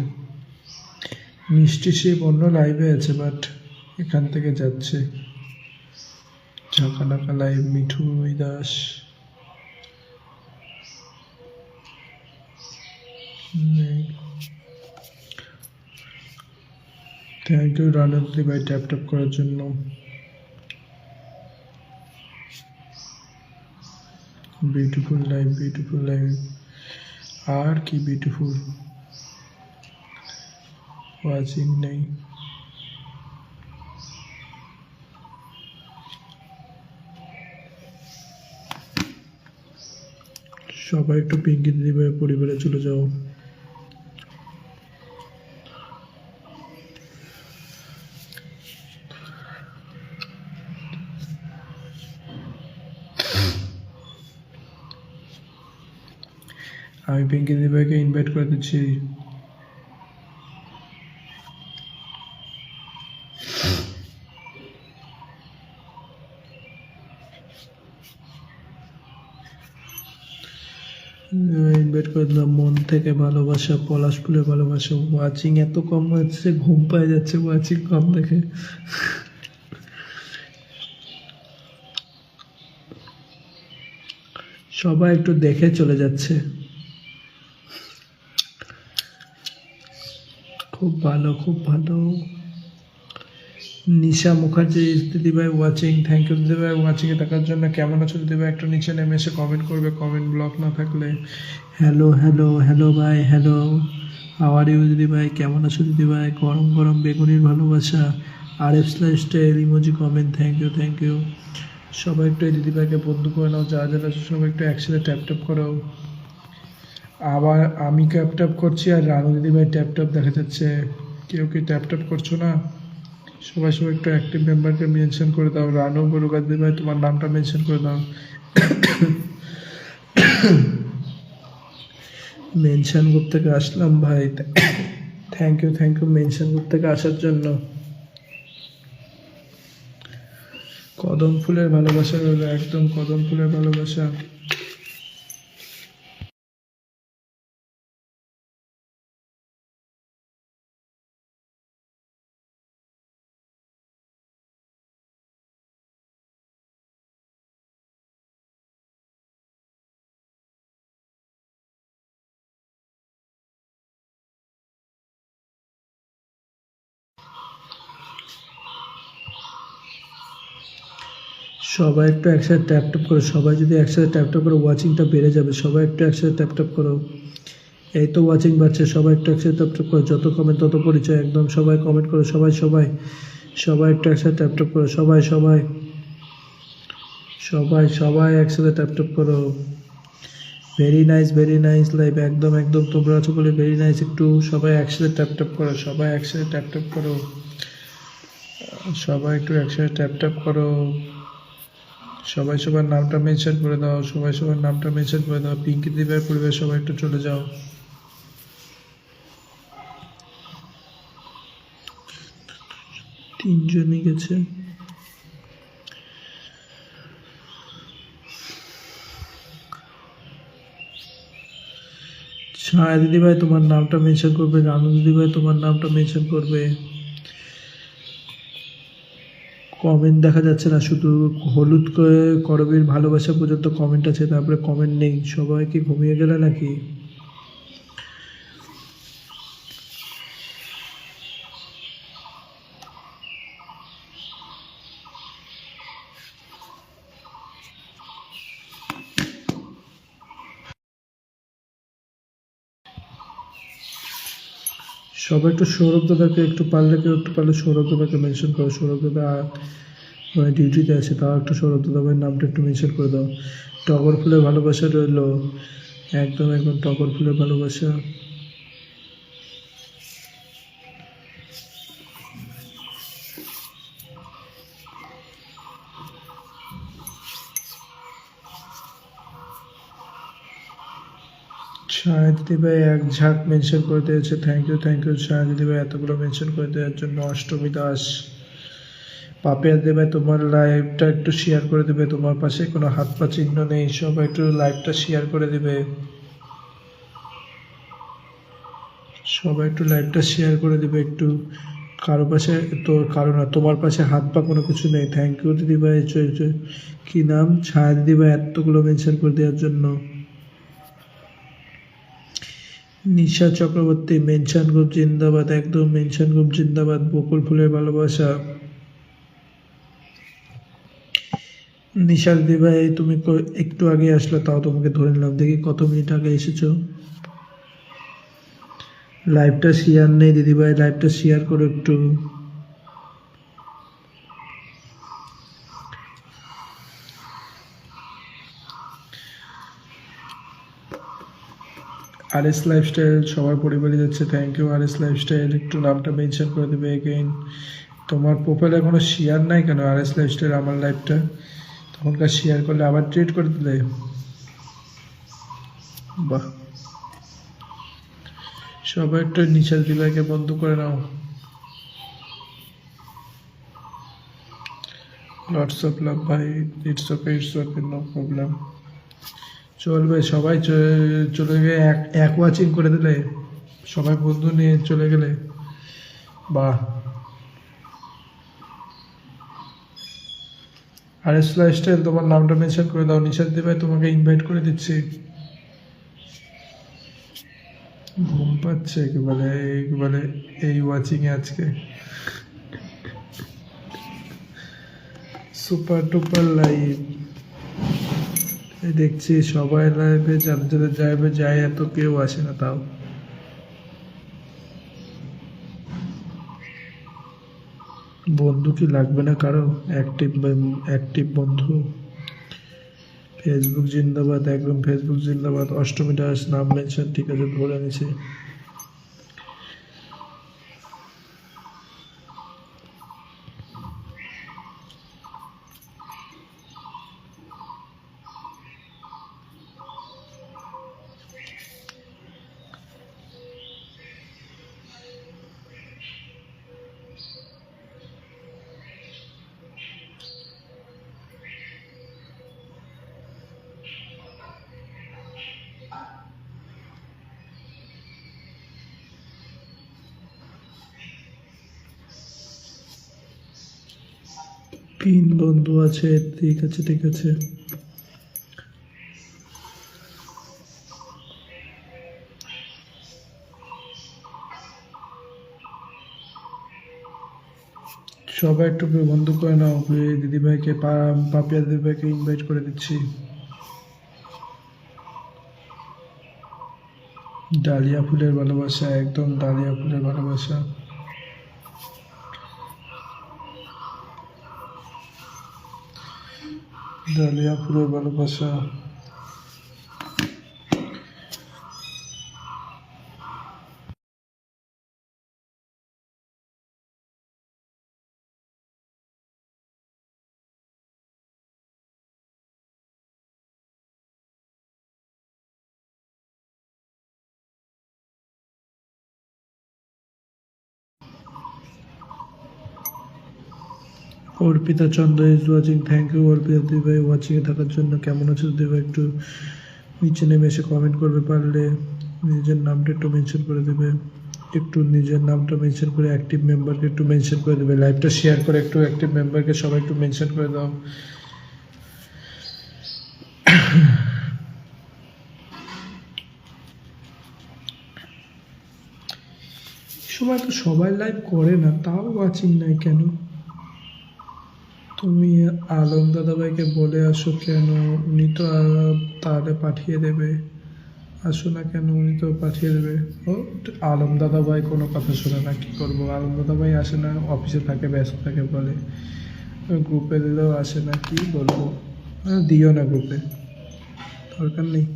মিষ্টি শিব অন্য লাইভে আছে, বাট এখান থেকে যাচ্ছে। ঝাঁকানাকা লাইভ। মিঠু দাস নেই। থ্যাংক ইউ রানন্দি ভাই ট্যাপ ট্যাপ করার জন্য। Beautiful live, beautiful live. আর কি বিউটিফুল। ওয়াচিং নেই। সবাই একটু পিঙ্কি দিদি ভাই পরিবারে চলে যাও। আমি পিঙ্কি দিদি ভাইকে ইনভাইট করে দিচ্ছি। ইনভাইট করে দিলাম। মন থেকে ভালোবাসা, পলাশ ফুলের ভালোবাসা। ওয়াচিং এত কম হচ্ছে, ঘুম পায়ে যাচ্ছে ওয়াচিং কম দেখে। সবাই একটু দেখে চলে যাচ্ছে। খুব ভালো, খুব ভালো। নিশা মুখার্জি দিদিভাই ওয়াচিং। থ্যাংক ইউ দিদিভাই ওয়াচিংয়ে থাকার জন্য। কেমন আছো দিদিভাই? একটু নিচে নেমে এসে কমেন্ট করবে, কমেন্ট ব্লক না থাকলে। হ্যালো হ্যালো হ্যালো ভাই, হ্যালো। হাওয়ার ইউ দিদিভাই? কেমন আছো দিদিভাই? গরম গরম বেগুনির ভালোবাসা। RF/স্টাইল emoji comment. Thank you, thank you. সবাই একটু এই দিদিভাইকে বন্ধু করে নাও যা যারা আছো। সবাই একটু একসাথে ট্যাপ ট্যাপ করো। আবার আমি ট্যাপ ট্যাপ করছি আর রানু দিদিভাই ট্যাপ ট্যাপ দেখা যাচ্ছে। কেউ কি ট্যাপ ট্যাপ করছো না? সবাই সবাই একটু অ্যাক্টিভ মেম্বারকে মেনশন করে দাও। রানু বড়ুকা দিদিভাই তোমার নামটা মেনশন করে দাও। মেনশন গ্রুপ থেকে আসলাম ভাই। Thank you, thank you mention group থেকে আসার জন্য। কদম ফুলের ভালোবাসা রইল, একদম কদম ফুলের ভালোবাসা। সবাই একটু একসাথে ট্যাপ ট্যাপ করো। সবাই যদি একসাথে ট্যাপ ট্যাপ করো ওয়াচিংটা বেড়ে যাবে। সবাই একটু একসাথে ট্যাপ ট্যাপ করো। এই তো ওয়াচিং বাড়ছে। সবাই একটু একসাথে ট্যাপ ট্যাপ করো। যত কমেন্ট তত পরিচয়। একদম সবাই কমেন্ট করো। সবাই সবাই সবাই একটু একসাথে ট্যাপ ট্যাপ করো। সবাই সবাই সবাই সবাই একসাথে ট্যাপ ট্যাপ করো। Very nice live. একদম একদম তোমরা আছো বলে ভেরি নাইস। একটু সবাই একসাথে ট্যাপ ট্যাপ করো। সবাই একসাথে ট্যাপ ট্যাপ করো। সবাই একটু একসাথে ট্যাপ ট্যাপ করো। সবাই সবার নামটা মেনশন করে দাও। সবাই সবার নামটা মেনশন করে দাও। পিঙ্কি দিদিভাইয়ের পরিবার সবাই একটু চলে যাও। তিনজনই গেছে। ছায়া দিদিভাই তোমার নামটা মেনশন করবে। রানু দিদিভাই তোমার নামটা মেনশন করবে। কমেন্ট দেখা যাচ্ছে না, শুধু হলুদ করবীর ভালোবাসা পর্যন্ত কমেন্ট আছে, তারপরে কমেন্ট নেই। সবাই কি ঘুমিয়ে গেলে নাকি? সবাই একটু সৌরভ দাদাকে একটু পারলে সৌরভ দাদাকে মেনশন করো। সৌরভ দাদা ডিউটিতে আছে, তাও একটু সৌরভ দাদা ভাইয়ের নামটা একটু মেনশন করে দাও। টগর ফুলের ভালোবাসা রইলো, একদম একদম টগর ফুলের ভালোবাসা। ছায়া দিদি ভাই এক ঝাঁক মেনশন করে দিয়েছে, থ্যাংক ইউ ছায়া দিদি ভাই এতগুলো মেনশন করে দেওয়ার জন্য। অষ্টমী দাস, পাপিয়া দিদি ভাই তোমার লাইভটা একটু শেয়ার করে দেবে, তোমার পাশে কোনো হাত পা চিহ্ন নেই, সবাই একটু লাইভটা শেয়ার করে দেবে, সবাই একটু লাইভটা শেয়ার করে দেবে একটু। কারো পাশে কারো না, তোমার পাশে হাত পা কোনো কিছু নেই। থ্যাংক ইউ দিদি ভাই, কি নাম, ছায়া দিদি ভাই এতগুলো মেনশন করে দেওয়ার জন্য। নিশা চক্রবর্তী মেনশন গ্রুপ জিন্দাবাদ, একদম মেনশন গ্রুপ জিন্দাবাদ। বকুল ফুলের ভালোবাসা। নিশা দিদি ভাই তুমি একটু আগে আসলে, তাও তোমাকে ধরে নিলাম, দেখি কত মিনিট আগে এসেছো। লাইভটা শেয়ার নেই দিদি ভাই, লাইভটা শেয়ার করো একটু। RS লাইফস্টাইল সবার পরিবারে যাচ্ছে, থ্যাংক ইউ RS লাইফস্টাইল, একটু নামটা মেনশন করে দেবে এগেইন। তোমার প্রোফাইলে এখনো শেয়ার নাই কেন RS লাইফস্টাইল? আমার লাইভটা তখনকার শেয়ার করলে আবার ট্রিট করে দিলে, বাহ। সবাই একটু নিশাল দিবাইকে বন্ধ করে নাও। লটস অফ লাভ ভাই, ইটস ওকে নো প্রবলেম, চলবে। সবাই চলে গিয়ে এক ওয়াচিং করে দিলে, সবাই বন্ধু নিয়ে চলে গেলে, বাহ। RS লাইফস্টাইল তোমার নামটা মেনশন করে দাও, নিশাদ দিবাই তোমাকে ইনভাইট করে দিচ্ছি। ঘুম পাচ্ছে একেবারে এই ওয়াচিং এ আজকে। সুপার টুপার লাইভ দেখছি, সবাই লাইভে, যাদের লাইভে যায় এত কেউ আসে না, তাও বন্ধু কি লাগবে না কারো? অ্যাক্টিভ বন্ধু। ফেসবুক জিন্দাবাদ, একদম ফেসবুক জিন্দাবাদ। অষ্টমী দাস নাম মেনশন, ঠিক আছে ধরে নিছি। পিন বন্ধু আছে, ঠিক আছে। সবাই একটু বন্ধু করে নাও। দিদিভাইকে, পাপিয়া দিদিভাইকে ইনভাইট করে দিচ্ছি। ডালিয়া ফুলের ভালোবাসা, একদম ডালিয়া ফুলের ভালোবাসা। ডালিয়া ফুলের ভালোবাসা। Arpita Chandra is watching, thank you Arpita দিদি ভাই ওয়াচিংয়ে থাকার জন্য। কেমন আছো দিদি ভাই? একটু নিচে নেমে এসে কমেন্ট করবে, পারলে নিজের নামটা একটু মেনশন করে দেবে, একটু নিজের নামটা মেনশন করে অ্যাক্টিভ মেম্বারকে একটু মেনশন করে দেবে, লাইভটা শেয়ার করে একটু অ্যাক্টিভ মেম্বারকে সবাই একটু মেনশন করে দাও। সময় তো সবাই লাইভ করে না, তাও ওয়াচিং নাই কেন? তুমি আলম দাদাভাইকে বলে আসো কেন, উনি তো তাহলে পাঠিয়ে দেবে। আসো না কেন, উনি তো পাঠিয়ে দেবে। ও, আলম দাদা ভাই কোনো কথা শোনে না, কী করবো, আলম দাদা ভাই আসে না, অফিসে থাকে, ব্যস্ত থাকে বলে। গ্রুপে দিলেও আসে না, কি বলবো। দিও না গ্রুপে, দরকার নেই।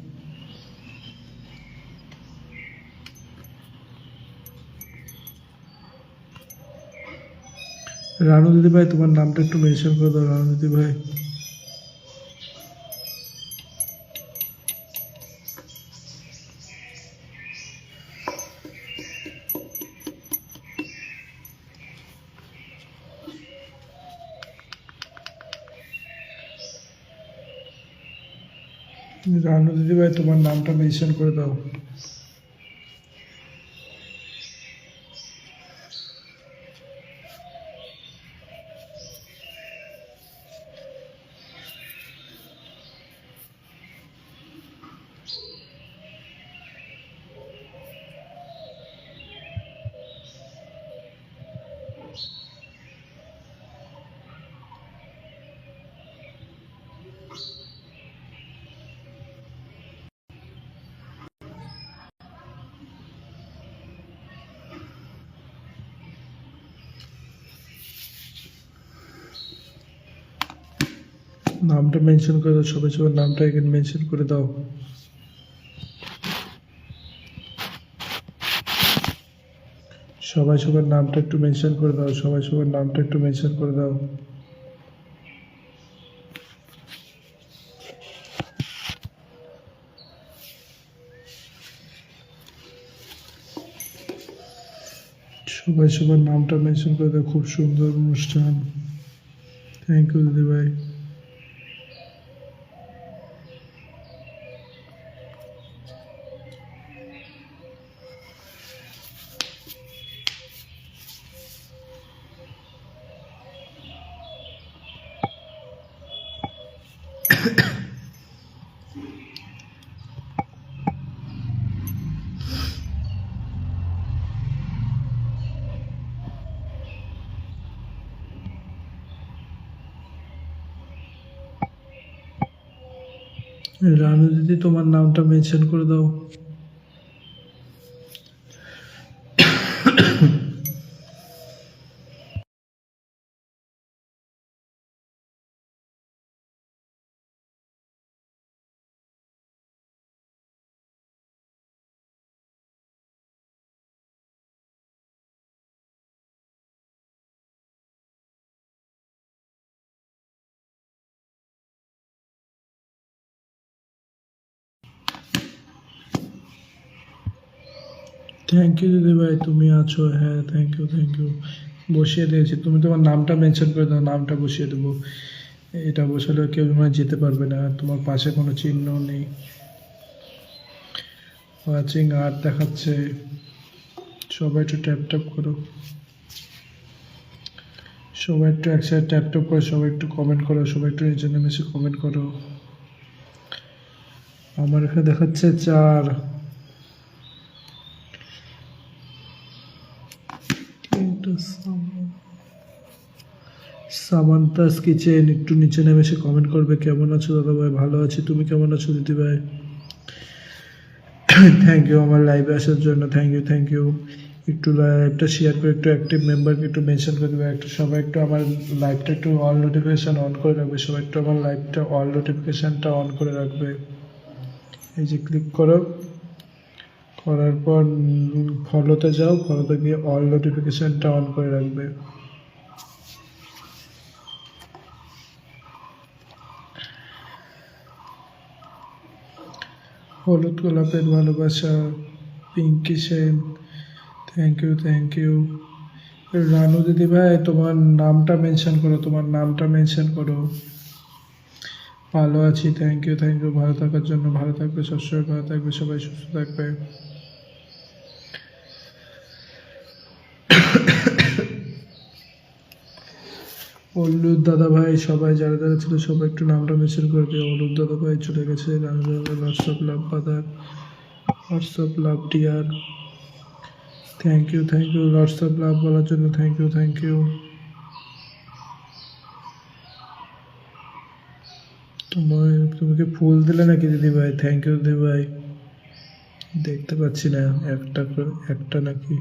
রানু দিদি ভাই তোমার নামটা একটু মেনশন করে দাও, রানু দিদি ভাই। রানু দিদি ভাই তোমার নামটা মেনশন করে দাও। নামটা মেনশন করে দাও, সবাই সবার নামটা এখানে মেনশন করে দাও। সবাই সবার নামটা একটু মেনশন করে দাও, সবাই সবার নামটা একটু মেনশন করে দাও। সবাই সবার নামটা মেনশন করে দাও। খুব সুন্দর অনুষ্ঠান, থ্যাংক ইউ দিদি ভাই। রানু দিদি তোমার নামটা মেনশন করে দাও। থ্যাংক ইউ দিদি ভাই, তুমি আছো, হ্যাঁ থ্যাংক ইউ থ্যাংক ইউ। বসিয়ে দিয়েছি, তুমি তোমার নামটা মেনশন করে দাও, নামটা বসিয়ে দেবো। এটা বসালে কেউ মানে যেতে পারবে না, তোমার পাশে কোনো চিহ্ন নেই। ওয়াচিং আর দেখাচ্ছে, সবাই একটু ট্যাপ ট্যাপ করো, সবাই একটু একসাথে ট্যাপ ট্যাপ করো, সবাই একটু কমেন্ট করো, সবাই একটু নিচে নেমে এসে কমেন্ট করো। আমার এখানে দেখাচ্ছে 4। সামান্তাস কিচেন, একটু নিচে নেমে এসে কমেন্ট করবে। কেমন আছো দাদা ভাই? ভালো আছি, তুমি কেমন আছো দিদি ভাই? থ্যাংক ইউ আমার লাইভে আসার জন্য, থ্যাংক ইউ থ্যাংক ইউ। একটু লাইভটা শেয়ার করে একটু অ্যাক্টিভ মেম্বারকে একটু মেনশন করে দেবে, একটু সবাই একটু আমার লাইভটা একটু অল নোটিফিকেশান অন করে রাখবে, সবাই একটু আমার লাইভটা অল নোটিফিকেশানটা অন করে রাখবে। এই যে ক্লিক করো, করার পর ফলোতে যাও, ফলোতে গিয়ে অল নোটিফিকেশানটা অন করে রাখবে। হলুদ গোলাপের ভালোবাসা, Pinki Sen, thank you thank you. Ranu দিদি ভাই তোমার নামটা মেনশন করো, তোমার নামটা মেনশন করো। ভালো আছি, থ্যাংক ইউ থ্যাংক ইউ। ভালো থাকার জন্য, ভালো থাকবে, সবসময় ভালো থাকবে, সবাই সুস্থ থাকবে। অল্লুর দাদা ভাই, সবাই যারা যারা ছিল সবাই একটু নামটা মেনশন করে দিও। অল্লুর দাদা ভাই চলে গেছে, রানু দাদা ভাই, WhatsApp love brother, WhatsApp love dear, thank you thank you. WhatsApp love বলার জন্য থ্যাংক ইউ থ্যাংক ইউ। তোমায়, তুমি কি ফুল দিলে নাকি দিদি ভাই? থ্যাংক ইউ দিদি ভাই। দেখতে পাচ্ছি না, একটা নাকি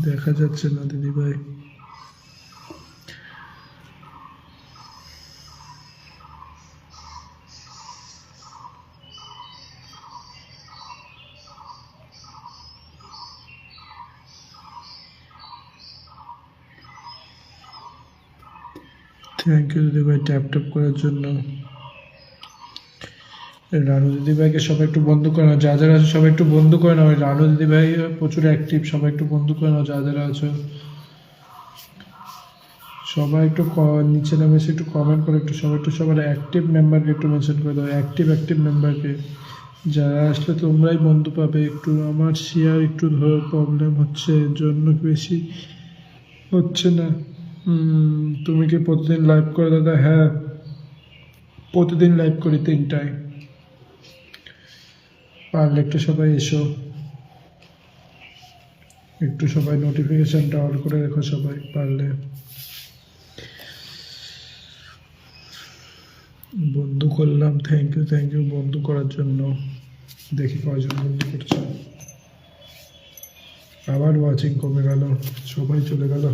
দেখা যাচ্ছে না দিদিভাই। থ্যাংক ইউ দিদিভাই ট্যাপ ট্যাপ করার জন্য। রানু দিদিভাইকে সবাই একটু বন্ধু করে নাও, যা যারা আছে সবাই একটু বন্ধু করে নাও। রানু দিদিভাই প্রচুর অ্যাক্টিভ, সবাই একটু বন্ধু করে নাও যা যারা আছো। সবাই একটু নিচে নামে এসে একটু কমেন্ট করে একটু সবাই একটু সবার অ্যাক্টিভ মেম্বারকে একটু মেনশন করে দাও, অ্যাক্টিভ মেম্বারকে। যারা আসলে তোমরাই বন্ধু পাবে। একটু আমার শেয়ার একটু ধরো প্রবলেম হচ্ছে, এর জন্য বেশি হচ্ছে না। তুমি কি প্রতিদিন লাইভ করে দাদা? হ্যাঁ, প্রতিদিন লাইভ করি 3টায়। পারলে একটু সবাই এসো, একটু সবাই নোটিফিকেশনটা অন করে রেখো সবাই পারলে। বন্ধু করলাম, থ্যাংক ইউ বন্ধু করার জন্য। দেখি কয়জন বন্ধু করছে। আবার ওয়াচিং কমে গেল, সবাই চলে গেল।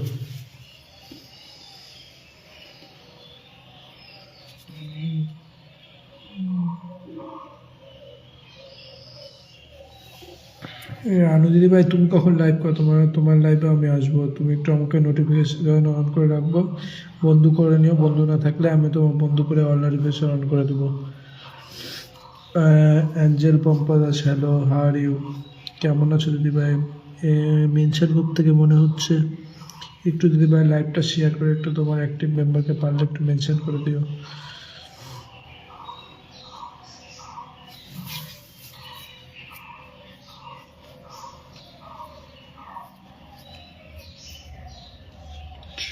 রানু দিদি ভাই তুমি কখন লাইভ করো? তোমার লাইভে আমি আসবো, তুমি একটু আমাকে নোটিফিকেশন অন করে রাখবো, বন্ধু করে নিও। বন্ধু না থাকলে আমি তোমার বন্ধু করে অল নোটিফিকেশন অন করে দেবো। Angel Pompa Das, hello, how are you? কেমন আছো দিদি ভাই? মেনশন গ্রুপ থেকে মনে হচ্ছে। একটু দিদি ভাই লাইভটা শেয়ার করে একটু তোমার অ্যাক্টিভ মেম্বারকে পারলে একটু মেনশন করে দিও।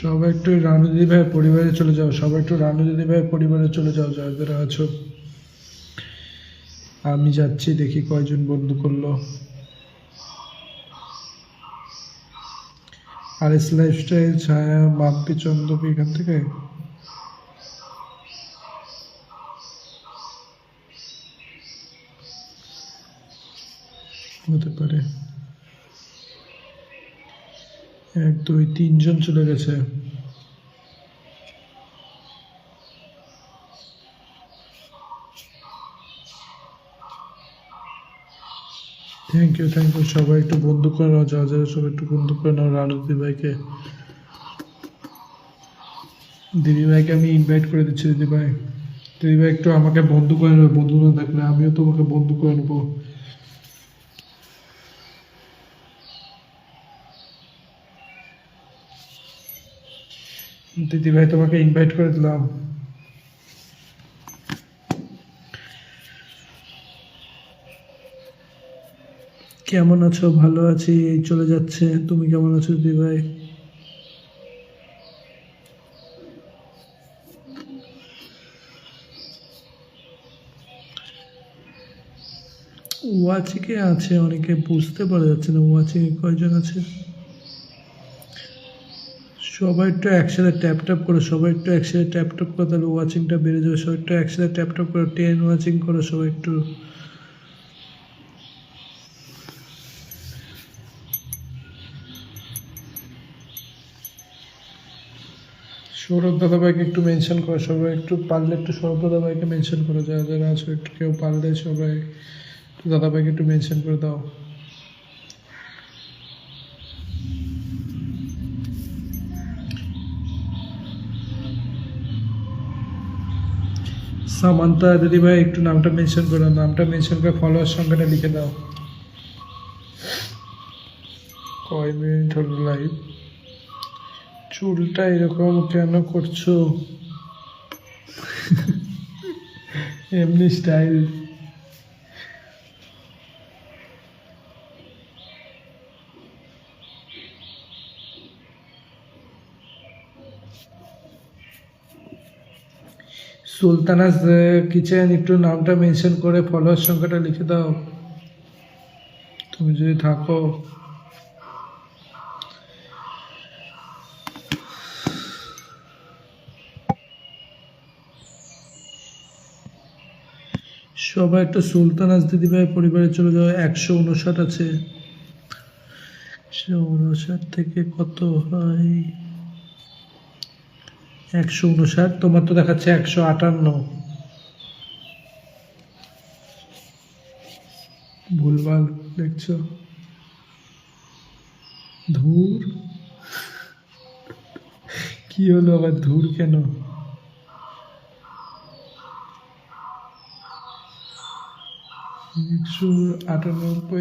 সবাই একটু রানু দিদি ভাই পরিবারে চলে যাও, সবাই একটু রানু দিদি ভাই পরিবারে চলে যাও যারা আছো। আমি যাচ্ছি, দেখি কয়জন বন্ধু করলো। আর এস লাইফস্টাইল, ছায়া, মাম্পি, চন্দ্রপি এখান থেকে হতে পারে। 1 2 3 জন চলে গেছে। থ্যাংক ইউ সবাই একটু বন্ধু করে নাও, যা যারা সবাই একটু বন্ধু করে নাও রানু দিদিভাইকে। দিদিভাইকে আমি ইনভাইট করে দিচ্ছি। দিদিভাই একটু আমাকে বন্ধু করে নেবে, বন্ধু না থাকলে আমিও তোমাকে বন্ধু করে নেবো। দিদিভাই তোমাকে ইনভাইট করে দিলাম। কেমন আছো? ভালো আছি, এই চলে যাচ্ছে। তুমি কেমন আছো দিদিভাই? ওয়াচিকে আছে অনেকে, বুঝতে পারা যাচ্ছে না ওয়াচিংয়ে কয়জন আছে। সবাই একটু একসাথে ট্যাপ ট্যাপ করো, সবাই একটু একসাথে ট্যাপ ট্যাপ করো, তাহলে ওয়াচিংটা বেড়ে যাবে। সবাই একটু একসাথে ট্যাপ ট্যাপ করো, 10 ওয়াচিং করো সবাই একটু। সৌরভ দাদাভাইকে একটু মেনশন করো, সবাই একটু পারলে একটু সৌরভ দাদাভাইকে মেনশন করো, যারা যারা আছো একটু কেউ পারলে সবাই দাদাভাইকে একটু মেনশন করে দাও। সামান্তা দিদিভাই একটু নামটা মেনশন করো, নামটা মেনশন করে ফলোয়ার সংখ্যাটা লিখে দাও। কয় মিনিট হলো লাইভ? চুলটা এরকম কেন করছো? এমনি স্টাইল। সুলতানাস কিচেন একটু নামটা মেনশন করে ফলোয়ার সংখ্যাটা লিখে দাও তুমি যদি থাকো। সবাই একটা সুলতানাস দিদিভাই পরিবারে চলে যাও। 159 আছে। 159 থেকে কত হয়? 159, তোমার তো দেখাচ্ছে 158। ভুলভাল দেখছো? ধুর, কি হলো আবার ধুর কেন? 198,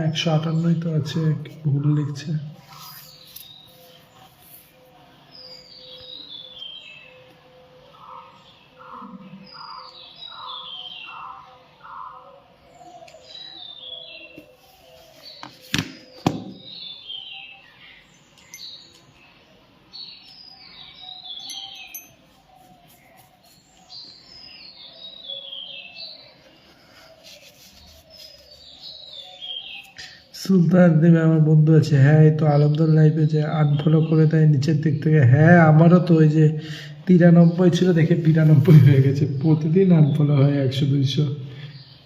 158 তো আছে, ভুল লিখছে। সুলতান দেবে আমার বন্ধু আছে। হ্যাঁ, এই তো আলমদার লাইফে যে আনফলো করে দেয় নিচের দিক থেকে। হ্যাঁ, আমারও তো ওই যে 93 ছিল দেখে 92 হয়ে গেছে। প্রতিদিন আনফলো হয় 100-200।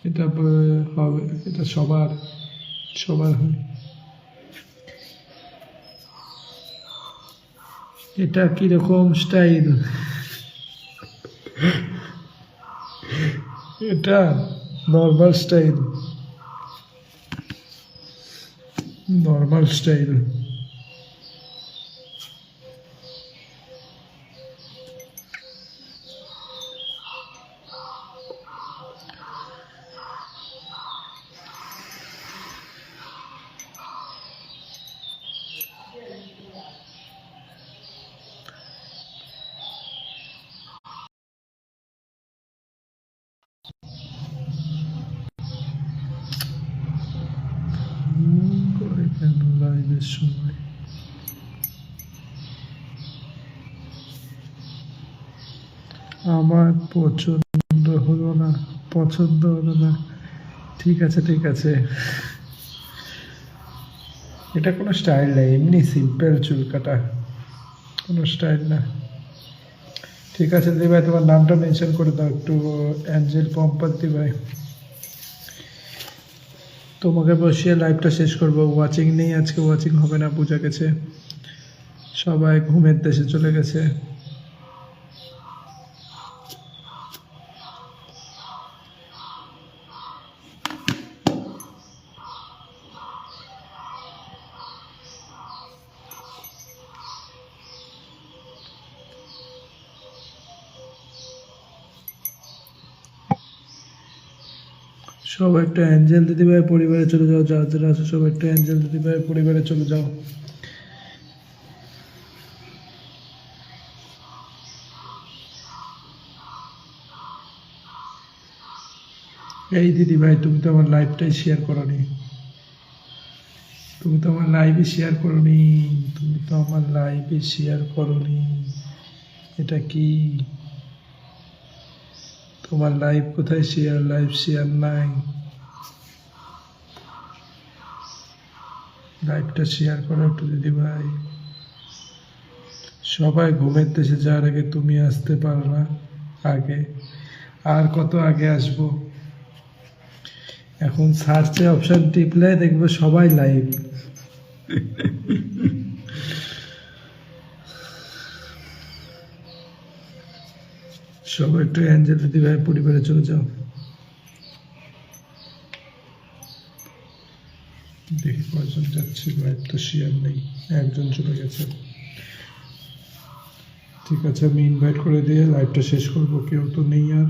এটা হবে, এটা সবার সবার হয়। এটা কিরকম স্টাইল? এটা নর্মাল স্টাইল, নর্মাল স্টাইল। করে কেন লাইভের সময়? আমার পছন্দ হলো না, পছন্দ হলো না। ঠিক আছে, ঠিক আছে। এটা কোনো স্টাইল নেই, এমনি সিম্পল চুল কাটা, কোনো স্টাইল না। ঠিক আছে দিদি ভাই, তোমার নামটা মেনশন করে দাও একটু। অ্যাঞ্জেল পম্পা দিদি ভাই। তোমাকে বসিয়ে লাইভটা শেষ করবো। ওয়াচিং নেই আজকে, ওয়াচিং হবে না, পূজা গেছে, সবাই ঘুমের দেশে চলে গেছে। সবাই একটু অ্যাঞ্জেল দিদিভাই পরিবারে চলে যাও, যারা যারা আছে সবাই একটু অ্যাঞ্জেল দিদিভাই পরিবারে চলে যাও। এই দিদিভাই, তুমি তো আমার লাইভটাই শেয়ার করোনি, তুমি তো আমার লাইভে শেয়ার করোনি, তুমি তো আমার লাইভে শেয়ার করোনি। এটা কি? তোমার লাইভ কোথায় শেয়ার? লাইভ শেয়ার নাই। লাইভটা শেয়ার করো একটু দিদিভাই। সবাই ঘুমের দেশে যাওয়ার আগে তুমি আসতে পারো না আগে? আর কত আগে আসবো? এখন সার্চে অপশন টিপলে দেখবো সবাই লাইভ। সবাই একটু অ্যাঞ্জেল দিদিভাই পরিবারে চলে যাও। দেখি কয়জন যাচ্ছে, লাইভ তো শেয়ার নেই, একজন চলে গেছে। ঠিক আছে, আমি ইনভাইট করে দিয়ে লাইভটা শেষ করবো। কেউ তো নেই আর,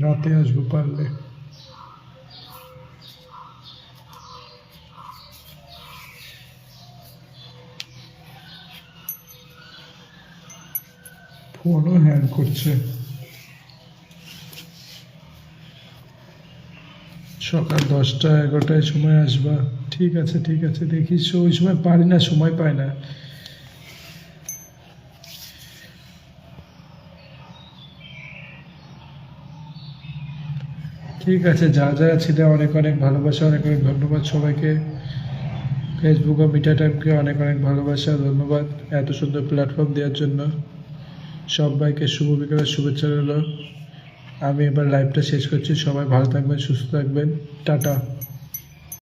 রাতে আসবো পারলে। ফোনও হ্যাং করছে। সকাল 10টা-11টায় সময় আসবা। ঠিক আছে, ঠিক আছে, দেখিস ওই সময় পারি না, সময় পাই না। ঠিক আছে, যা যারা ছিল অনেক অনেক ভালোবাসা, অনেক অনেক ধন্যবাদ সবাইকে। ফেসবুক ও মিডিয়া টাইমকে অনেক অনেক ভালোবাসা, ধন্যবাদ এত সুন্দর প্ল্যাটফর্ম দেওয়ার জন্য। সবাইকে শুভ বিকেলের শুভেচ্ছা রইল। আমি এবার লাইভটা শেষ করছি। সবাই ভালো থাকবেন, সুস্থ থাকবেন। টাটা।